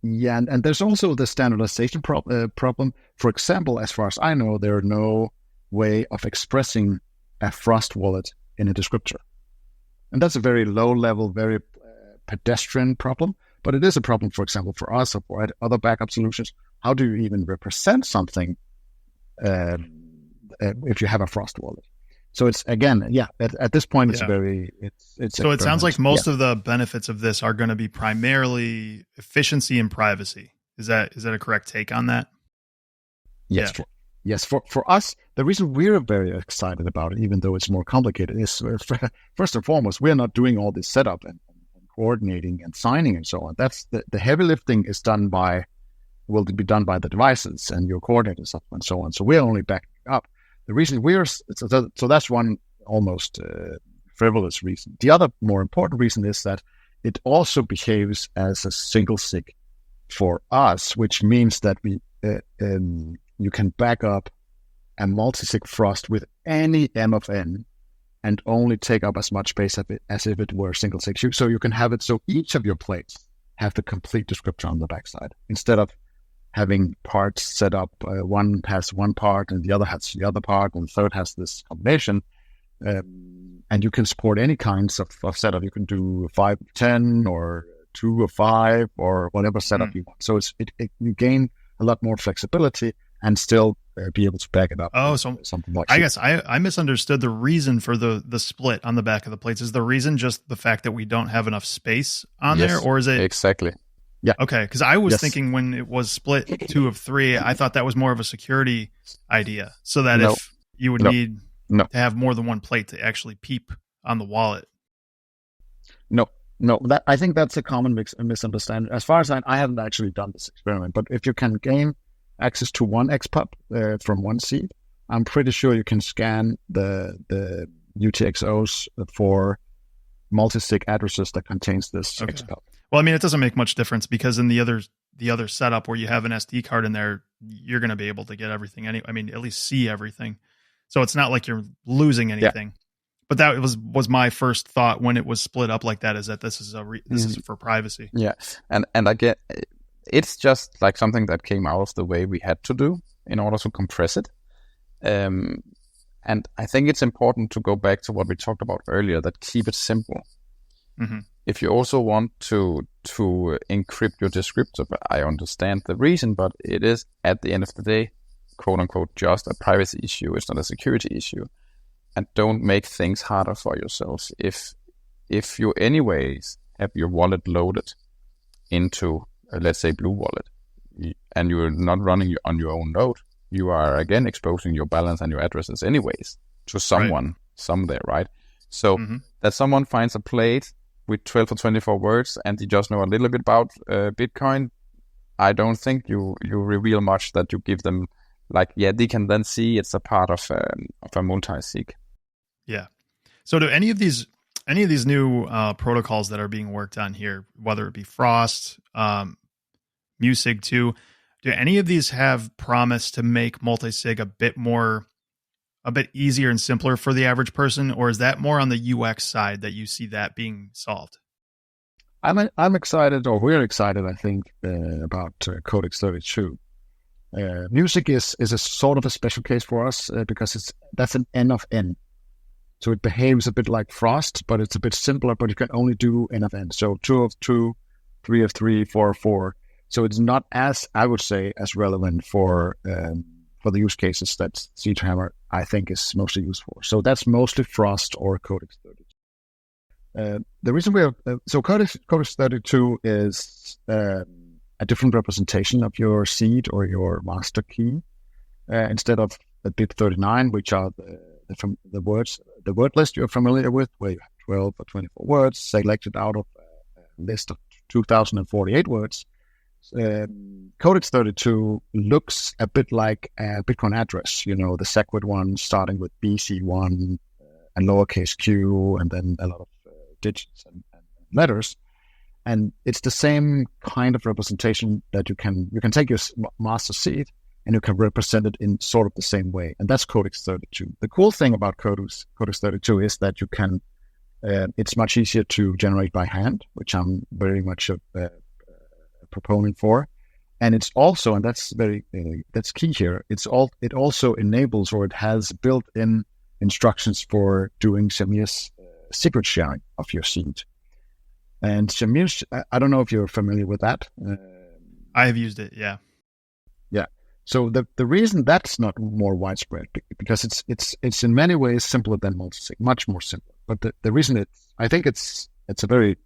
Yeah, and there's also the standardization problem. For example, as far as I know, there are no way of expressing a Frost wallet in a descriptor, and that's a very low-level, very pedestrian problem. But it is a problem, for example, for us or for other backup solutions. How do you even represent something if you have a Frost wallet? So it's, again, at this point, it's it's so it sounds like most of the benefits of this are going to be primarily efficiency and privacy. Is that a correct take on that? Yes. Yeah. For us, the reason we're very excited about it, even though it's more complicated, is first and foremost, we're not doing all this setup and coordinating and signing and so on. That's the heavy lifting will be done by the devices and your coordinators and so on. So we're only backing up. The reason so that's one almost frivolous reason. The other more important reason is that it also behaves as a single sig for us, which means that you can back up a multi-sig Frost with any M of N and only take up as much space as if it were single sig. So you can have it so each of your plates have the complete descriptor on the backside, instead of having parts set up. One has one part and the other has the other part, and the third has this combination. And you can support any kinds of setup. You can do 5 of 10 or 2 of 5 or whatever setup you want. So you gain a lot more flexibility and still be able to back it up. Oh, so something like I guess I misunderstood the reason for the split on the back of the plates. Is the reason just the fact that we don't have enough space on there, or is it exactly? Yeah. Okay, because I was thinking when it was split 2 of 3, I thought that was more of a security idea, so that if you would need to have more than one plate to actually peep on the wallet. No. I think that's a common misunderstanding. As far as I haven't actually done this experiment, but if you can gain access to one XPub from one seed, I'm pretty sure you can scan the UTXOs for multi-sig addresses that contains this XPub. Well, I mean, it doesn't make much difference, because in the other setup where you have an SD card in there, you're going to be able to get everything anyway. I mean, at least see everything. So it's not like you're losing anything. Yeah. But that was my first thought when it was split up like that, is that this is is for privacy. Yeah, and I get it's just like something that came out of the way we had to do in order to compress it. And I think it's important to go back to what we talked about earlier, that keep it simple. Mm-hmm. If you also want to encrypt your descriptor, I understand the reason, but it is, at the end of the day, quote unquote, just a privacy issue. It's not a security issue. And don't make things harder for yourselves. If you anyways have your wallet loaded into, let's say, Blue Wallet, and you're not running on your own node, you are again exposing your balance and your addresses anyways to someone somewhere, right? So that someone finds a plate with 12 or 24 words and they just know a little bit about Bitcoin, I don't think you reveal much that you give them. Like, they can then see it's a part of a multi-sig. Yeah. So do any of these any of these new protocols that are being worked on here, whether it be Frost, Multi-Sig 2, do any of these have promise to make multi-sig a bit easier and simpler for the average person, or is that more on the UX side that you see that being solved? I'm excited, or we're excited, I think, about Codex 32. Music is a sort of a special case for us because that's an N of N. So it behaves a bit like Frost, but it's a bit simpler, but you can only do N of N. So 2 of 2, 3 of 3, 4 of 4. So it's not as, I would say, as relevant for the use cases that SeedHammer, I think, is mostly used for. So that's mostly Frost or Codex 32. The reason so Codex 32 is a different representation of your seed or your master key instead of the bit 39, which are the word list you're familiar with, where you have 12 or 24 words selected out of a list of 2,048 words. Codex 32 looks a bit like a Bitcoin address, the SegWit one starting with BC1 and lowercase q, and then a lot of digits and letters. And it's the same kind of representation that you can take your master seed and you can represent it in sort of the same way. And that's Codex 32. The cool thing about Codex 32 is that you can, it's much easier to generate by hand, which I'm very much a proponent for. And it's also, and that's that's key here, it also enables, or it has built-in instructions for doing Shamir's secret sharing of your seed. And Shamir, I don't know if you're familiar with that. I have used it, yeah. Yeah. So the reason that's not more widespread, because it's in many ways simpler than Multisig, much more simple. But the reason I think it's a very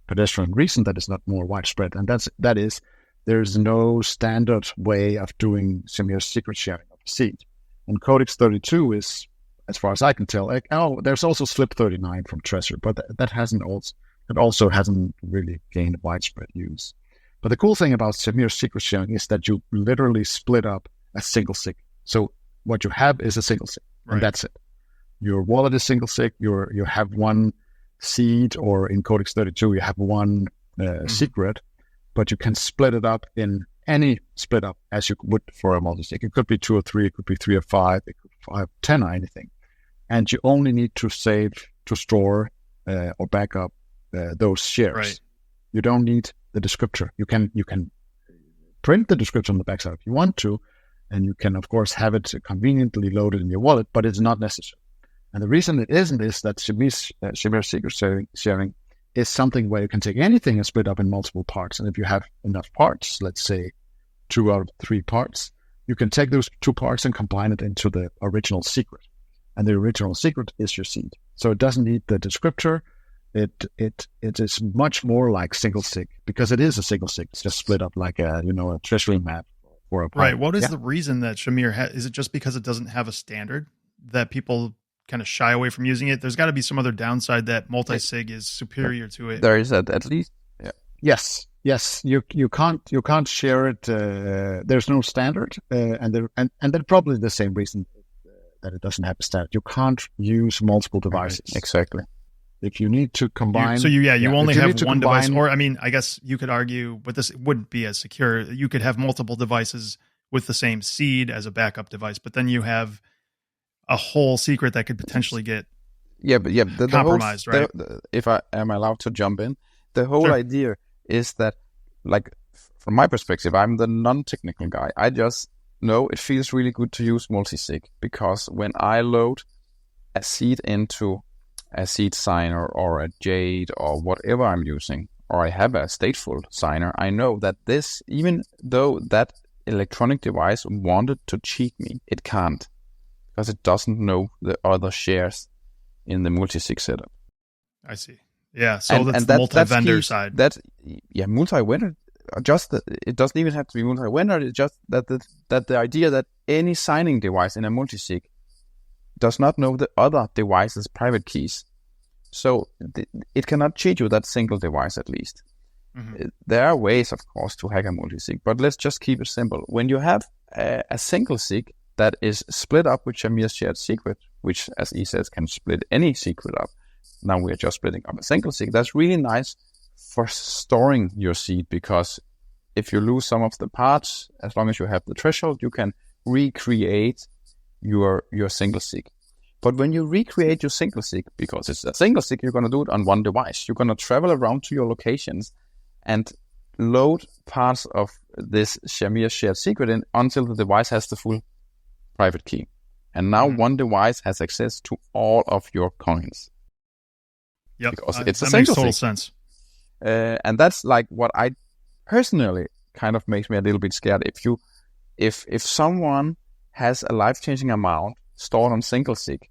pedestrian reason that it's not more widespread, and that is there's no standard way of doing Shamir's secret sharing of the seed. And Codex 32 is, as far as I can tell, there's also Slip 39 from Trezor, but that also hasn't really gained widespread use. But the cool thing about Shamir's secret sharing is that you literally split up a single sig. So what you have is a single sig, and that's it. Your wallet is single sig. You have one seed, or in Codex 32 you have one secret, but you can split it up in any split up as you would for a multi-sig. It could be 2 or 3, it could be 3 or 5, it could be 5, 10 or anything. And you only need to store or back up those shares. Right. You don't need the descriptor. You can print the descriptor on the backside if you want to, and you can of course have it conveniently loaded in your wallet, but it's not necessary. And the reason it isn't is that Shamir's secret sharing is something where you can take anything and split up in multiple parts. And if you have enough parts, let's say 2 out of 3 parts, you can take those 2 parts and combine it into the original secret. And the original secret is your seed. So it doesn't need the descriptor. It is much more like single sig, because it is a single sig. It's just split up like a treasury map or a right. What is the reason that Shamir is it just because it doesn't have a standard that people kind of shy away from using it? There's got to be some other downside that multi-sig is superior to it. There is at least. Yeah. Yes. You can't share it. There's no standard, and then probably the same reason that it doesn't have a standard. You can't use multiple devices. Right. Exactly. If you need to combine, you only have one device, or I guess you could argue, but this wouldn't be as secure. You could have multiple devices with the same seed as a backup device, but then you have a whole secret that could potentially get compromised, right? If I am allowed to jump in, the whole idea is that, like, from my perspective, I'm the non-technical guy. I just know it feels really good to use multi-sig, because when I load a seed into a seed signer or a Jade or whatever I'm using, or I have a stateful signer, I know that this, even though that electronic device wanted to cheat me, it can't, because it doesn't know the other shares in the multi-sig setup. I see. Yeah, so that's the multi-vendor side. Multi-vendor. It doesn't even have to be multi-vendor. It's just that the idea that any signing device in a multi-sig does not know the other device's private keys. So it cannot cheat you that single device, at least. Mm-hmm. There are ways, of course, to hack a multi-sig, but let's just keep it simple. When you have a single sig that is split up with Shamir's shared secret, which, as E says, can split any secret up, Now we are just splitting up a single sig. That's really nice for storing your seed, because if you lose some of the parts, as long as you have the threshold, you can recreate your single sig. But when you recreate your single sig, because it's a single sig, you're going to do it on one device. You're going to travel around to your locations and load parts of this Shamir shared secret in until the device has the full private key. And now one device has access to all of your coins. Yep, because it's a that single makes total sig. sense. And that's like what I personally kind of makes me a little bit scared. If someone has a life-changing amount stored on single sig,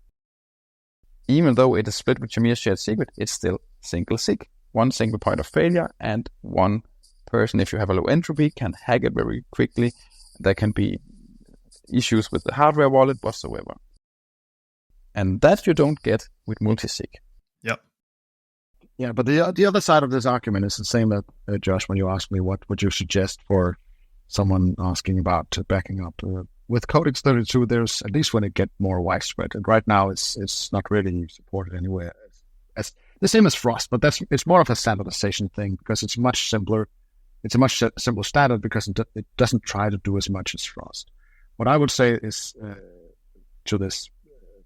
even though it is split with Shamir shared secret, it's still single sig. One single point of failure, and one person, if you have a low entropy, can hack it very quickly. There can be issues with the hardware wallet whatsoever. And that you don't get with Multisig. Yep. Yeah, but the other side of this argument is the same that, Josh, when you asked me what would you suggest for someone asking about backing up. With Codex 32, there's, at least when it gets more widespread, and right now it's not really supported anywhere. As the same as Frost, but it's more of a standardization thing, because it's much simpler. It's a much simpler standard because it doesn't try to do as much as Frost. What I would say is to this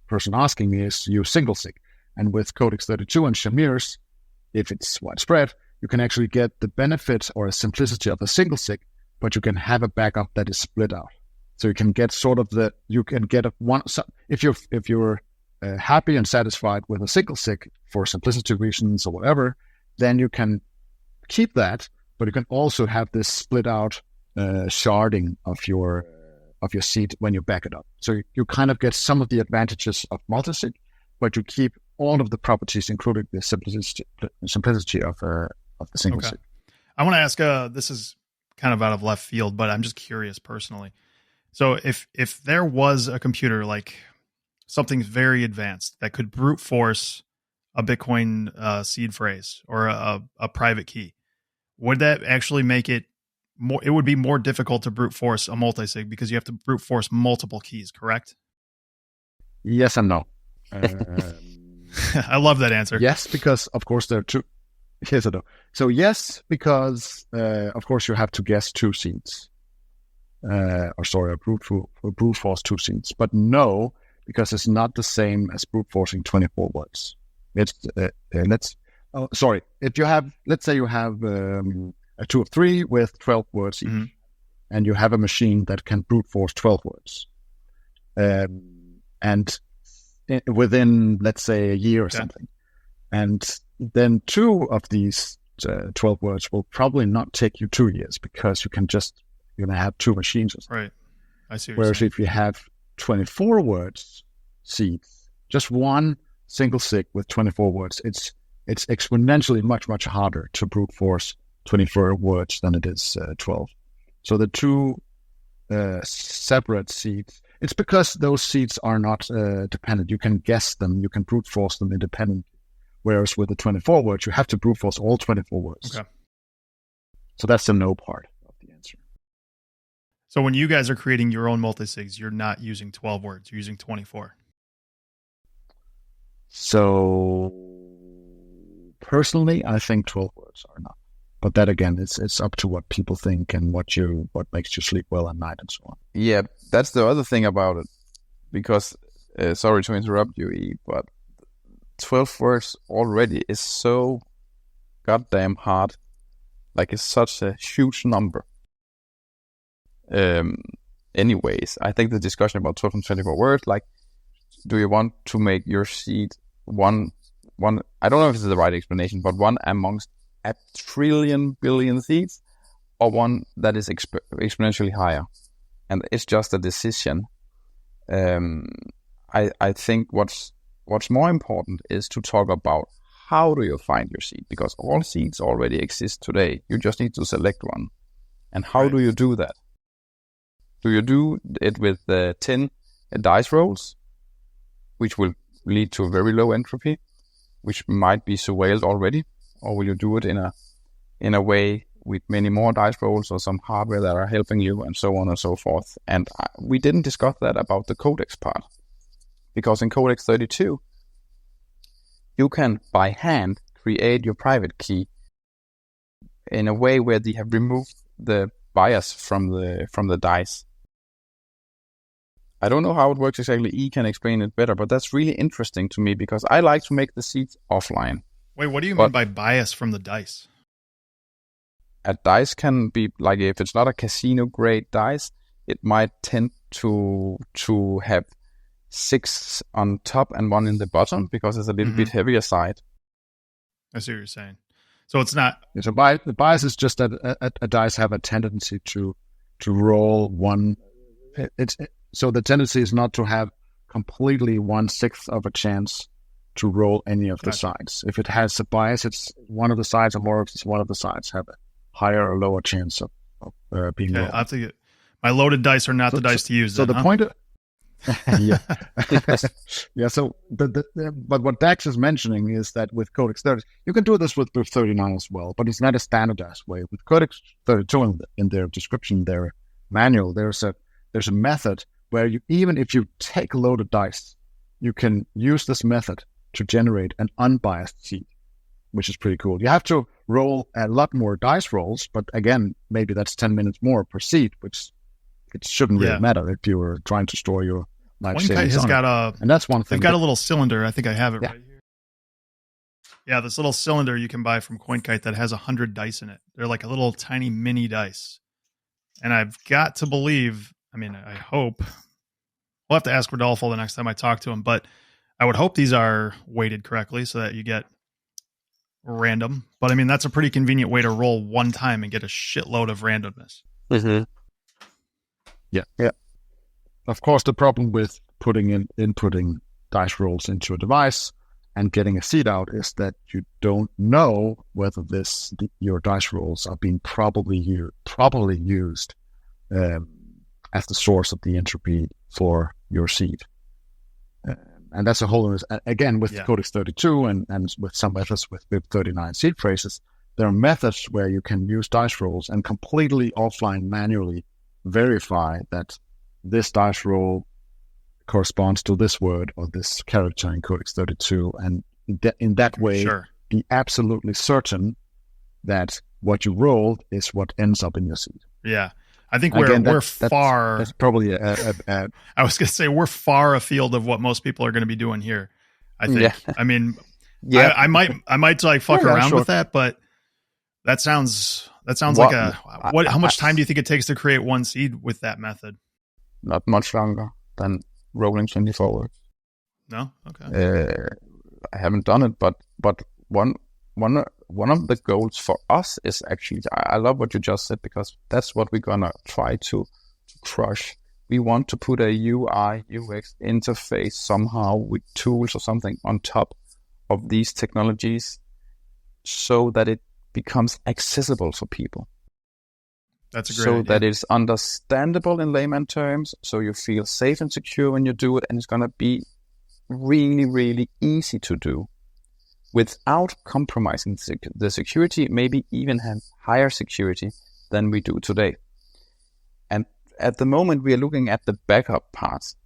person asking me is use single sig. And with Codex 32 and Shamir's, if it's widespread, you can actually get the benefit or a simplicity of a single sig, but you can have a backup that is split out. So you can get if you're happy and satisfied with a single sig for simplicity reasons or whatever, then you can keep that, but you can also have this split out sharding of your seed when you back it up. So you kind of get some of the advantages of Multisig, but you keep all of the properties, including the simplicity of the single sig. I want to ask, this is kind of out of left field, but I'm just curious personally. So if there was a computer, like something very advanced, that could brute force a Bitcoin seed phrase or a private key, would that actually make it more? It would be more difficult to brute force a multi-sig because you have to brute force multiple keys, correct? Yes and no. I love that answer. Yes, because of course there are two. Yes and no. So yes, because of course you have to guess two seeds. Brute force two seeds. But no, because it's not the same as brute forcing 24 words. It's if you have, let's say you have a 2 of 3 with 12 words each, and you have a machine that can brute force 12 words, and within, let's say, a year or something, and then 2 of these 12 words will probably not take you 2 years, because you're going to have 2 machines or something. Right. I see. Whereas if you have 24 words seeds, just one single sig with 24 words, it's exponentially much, much harder to brute force 24 words than it is 12. So the 2 separate seeds, it's because those seeds are not dependent. You can guess them, you can brute force them independently. Whereas with the 24 words, you have to brute force all 24 words. Okay. So that's the no part of the answer. So when you guys are creating your own multisigs, you're not using 12 words, you're using 24. So personally, I think 12 words are enough. But that again, it's up to what people think and what makes you sleep well at night and so on. Yeah, that's the other thing about it. Because, sorry to interrupt you, E, but 12 words already is so goddamn hard. Like, it's such a huge number. Anyways, I think the discussion about 12 and 24 words, like, do you want to make your seed one, I don't know if this is the right explanation, but one amongst a trillion billion seeds, or one that is exponentially higher? And it's just a decision. I think what's more important is to talk about how do you find your seed, because all seeds already exist today. You just need to select one. And how do you do that? Do you do it with 10 dice rolls, which will lead to a very low entropy, which might be surveilled already? Or will you do it in a way with many more dice rolls or some hardware that are helping you, and so on and so forth? And we didn't discuss that about the codex part, because in Codex 32, you can by hand create your private key in a way where they have removed the bias from the dice. I don't know how it works exactly. E can explain it better, but that's really interesting to me because I like to make the seeds offline. Wait, what do you mean by bias from the dice? A dice can be like, if it's not a casino grade dice, it might tend to have 6 on top and 1 in the bottom because it's a little bit heavier side. I see what you're saying. So it's not. So the bias is just that a dice have a tendency to roll one. So the tendency is not to have completely 1/6 of a chance to roll any of the sides. If it has a bias, it's one of the sides, or more of one of the sides have a higher or lower chance of being rolled. I have to get my loaded dice are not the dice to use. So then, the point of yeah. So but what Dax is mentioning is that with Codex 30, you can do this with 39 as well, but it's not a standardized way. With Codex 32 in their description, their manual, there's a method where you, even if you take loaded dice, you can use this method to generate an unbiased seed, which is pretty cool. You have to roll a lot more dice rolls, but again, maybe that's 10 minutes more per seed, which it shouldn't really matter if you were trying to store your life savings. Has got and that's one thing. They've got a little cylinder. I think I have it right here. Yeah, this little cylinder you can buy from CoinKite that has 100 dice in it. They're like a little tiny mini dice. And I've got to believe, I hope, we'll have to ask Rodolfo the next time I talk to him, but I would hope these are weighted correctly so that you get random. But that's a pretty convenient way to roll one time and get a shitload of randomness. Mm-hmm. Yeah. Of course, the problem with inputting dice rolls into a device and getting a seed out is that you don't know whether your dice rolls are being properly used as the source of the entropy for your seed. And that's a whole, again, with Codex 32 and with some methods with BIP39 seed phrases, there are methods where you can use dice rolls and completely offline manually verify that this dice roll corresponds to this word or this character in Codex 32. And in that way, be absolutely certain that what you rolled is what ends up in your seed. Yeah. I think we're far. That's probably I was going to say we're far afield of what most people are going to be doing here. I think. Yeah. I might like fuck around with that, but that sounds like how much time do you think it takes to create one seed with that method? Not much longer than rolling 24 words. No, okay. I haven't done it, but one of the goals for us is actually, I love what you just said, because that's what we're gonna try to crush. We want to put a UI UX interface somehow with tools or something on top of these technologies so that it becomes accessible for people. That's a great idea. That it's understandable in layman terms, so you feel safe and secure when you do it, and it's going to be really, really easy to do without compromising the security, maybe even have higher security than we do today. And at the moment, we are looking at the backup parts,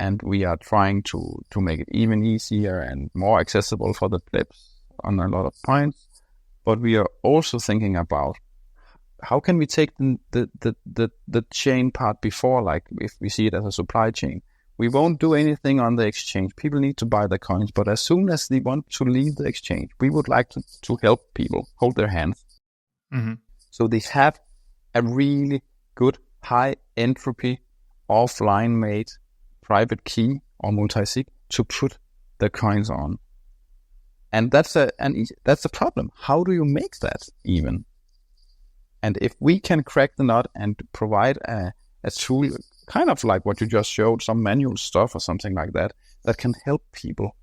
and we are trying to make it even easier and more accessible for the plebs on a lot of points. But we are also thinking about how can we take the chain part before, like if we see it as a supply chain. We won't do anything on the exchange. People need to buy the coins, but as soon as they want to leave the exchange, we would like to help people hold their hands. Mm-hmm. So they have a really good high entropy offline made private key or multi-sig to put the coins on. And that's a problem. How do you make that even? And if we can crack the nut and provide a tool, kind of like what you just showed, some manual stuff or something like that, that can help people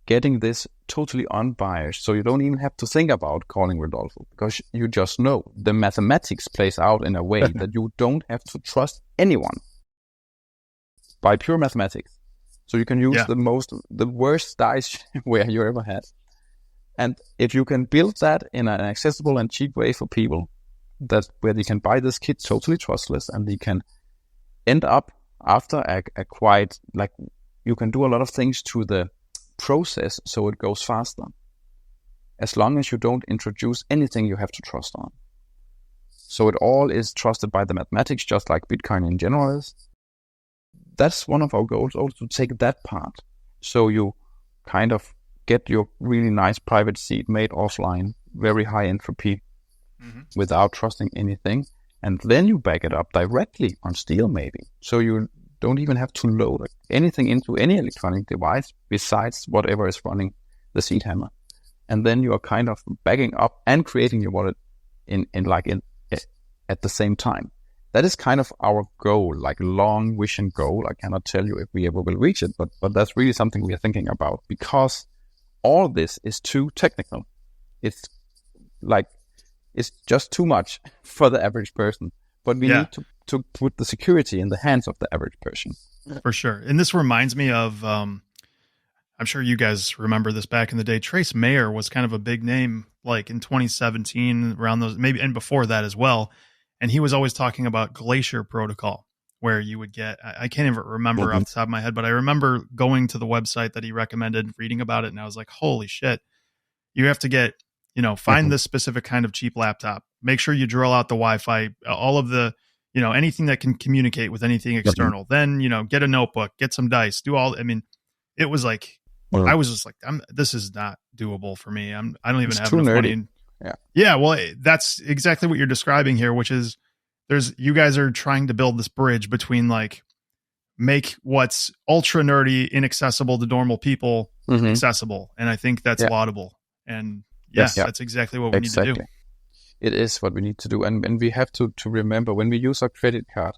getting this totally unbiased. So you don't even have to think about calling Rodolfo, because you just know the mathematics plays out in a way that you don't have to trust anyone by pure mathematics. So you can use the worst dice where you ever had. And if you can build that in an accessible and cheap way for people, that where they can buy this kit totally trustless, and they can end up after a quite, like, you can do a lot of things to the process so it goes faster. As long as you don't introduce anything you have to trust on. So it all is trusted by the mathematics, just like Bitcoin in general is. That's one of our goals, also to take that part. So you kind of get your really nice private seed made offline, very high entropy, without trusting anything. And then you back it up directly on Steel maybe. So you don't even have to load anything into any electronic device besides whatever is running the SeedHammer. And then you are kind of backing up and creating your wallet at the same time. That is kind of our goal, like long vision goal. I cannot tell you if we ever will reach it, but that's really something we are thinking about, because all this is too technical. It's just too much for the average person. But we need to put the security in the hands of the average person. For sure. And this reminds me of, I'm sure you guys remember this back in the day. Trace Mayer was kind of a big name, like in 2017, around those, maybe, and before that as well. And he was always talking about Glacier Protocol, where you would get, I can't even remember off the top of my head, but I remember going to the website that he recommended, reading about it, and I was like, holy shit, you have to get, find this specific kind of cheap laptop. Make sure you drill out the Wi-Fi, all of the, anything that can communicate with anything external. Then, get a notebook, get some dice, do all, it was like, I was just like, this is not doable for me. I don't even have enough money. Yeah. Well, that's exactly what you're describing here, which is you guys are trying to build this bridge between like, make what's ultra nerdy, inaccessible to normal people accessible. And I think that's laudable. And that's exactly what we need to do. It is what we need to do. And we have to remember, when we use our credit card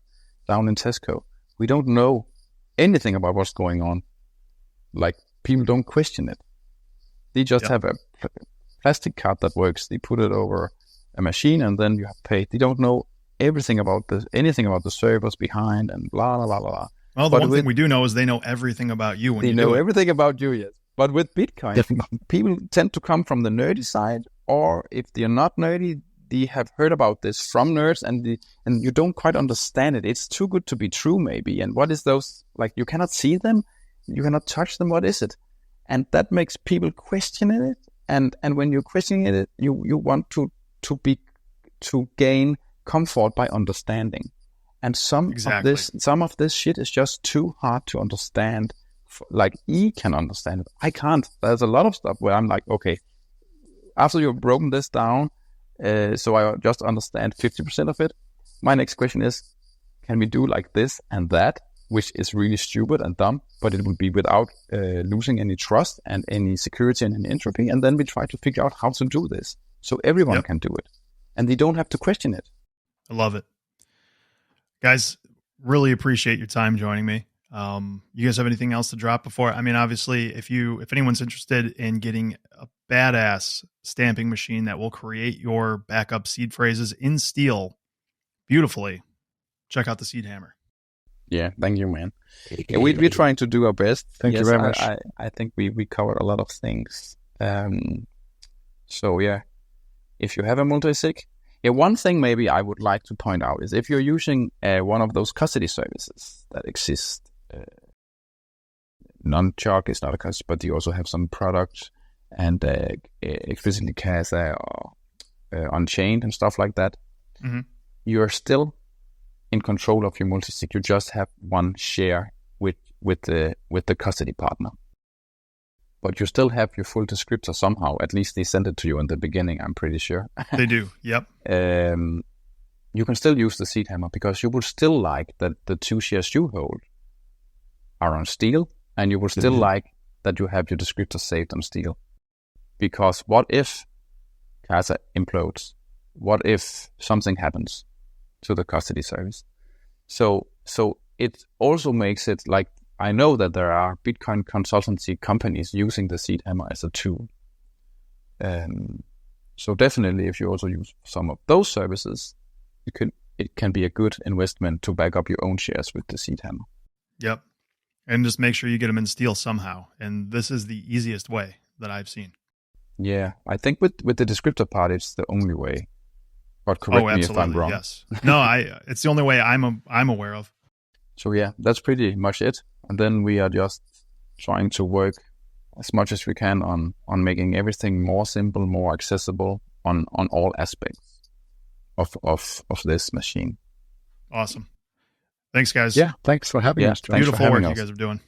down in Tesco, we don't know anything about what's going on. Like, people don't question it. They just have a plastic card that works. They put it over a machine and then you have paid. They don't know anything about the servers behind and blah, blah, blah, blah. Well, the one thing we do know is they know everything about you when you do it. They know everything about you, yes. But with Bitcoin, people tend to come from the nerdy side, or if they're not nerdy, they have heard about this from nerds and you don't quite understand it. It's too good to be true, maybe. And what is those? Like, you cannot see them, you cannot touch them. What is it? And that makes people question it. And when you're questioning it, you want to gain comfort by understanding. And some of this shit is just too hard to understand. Like, E can understand it. I can't. There's a lot of stuff where I'm like, okay, after you've broken this down, so I just understand 50% of it. My next question is, can we do like this and that, which is really stupid and dumb, but it will be without losing any trust and any security and any entropy. And then we try to figure out how to do this so everyone can do it. And they don't have to question it. I love it. Guys, really appreciate your time joining me. You guys have anything else to drop before? I mean, obviously, if anyone's interested in getting a badass stamping machine that will create your backup seed phrases in Steel beautifully, check out the SeedHammer. Yeah, thank you, man. Yeah, we're trying to do our best. Thank you very much. I think we covered a lot of things. So yeah, if you have a multi-sig, one thing maybe I would like to point out is if you're using one of those custody services that exist, non-chalk is not a custody, but you also have some products and explicitly Casa or Unchained and stuff like that. You're still in control of your multi-sig. You just have one share with the custody partner, but you still have your full descriptor somehow. At least they sent it to you in the beginning, I'm pretty sure. They do. Yep. You can still use the SeedHammer because you will still like that the 2 shares you hold are on Steel, and you will still like that you have your descriptor saved on Steel. Because what if Casa implodes? What if something happens to the custody service? So it also makes it like, I know that there are Bitcoin consultancy companies using the SeedHammer as a tool. So definitely, if you also use some of those services, it can be a good investment to back up your own shares with the SeedHammer. Yep. And just make sure you get them in Steel somehow. And this is the easiest way that I've seen. Yeah, I think with the descriptor part, it's the only way. But correct me if I'm wrong. Yes. No, it's the only way I'm aware of. So yeah, that's pretty much it. And then we are just trying to work as much as we can on making everything more simple, more accessible on all aspects of this machine. Awesome. Thanks, guys. Yeah, thanks for having us. Thanks for Beautiful work having you us. guys are doing.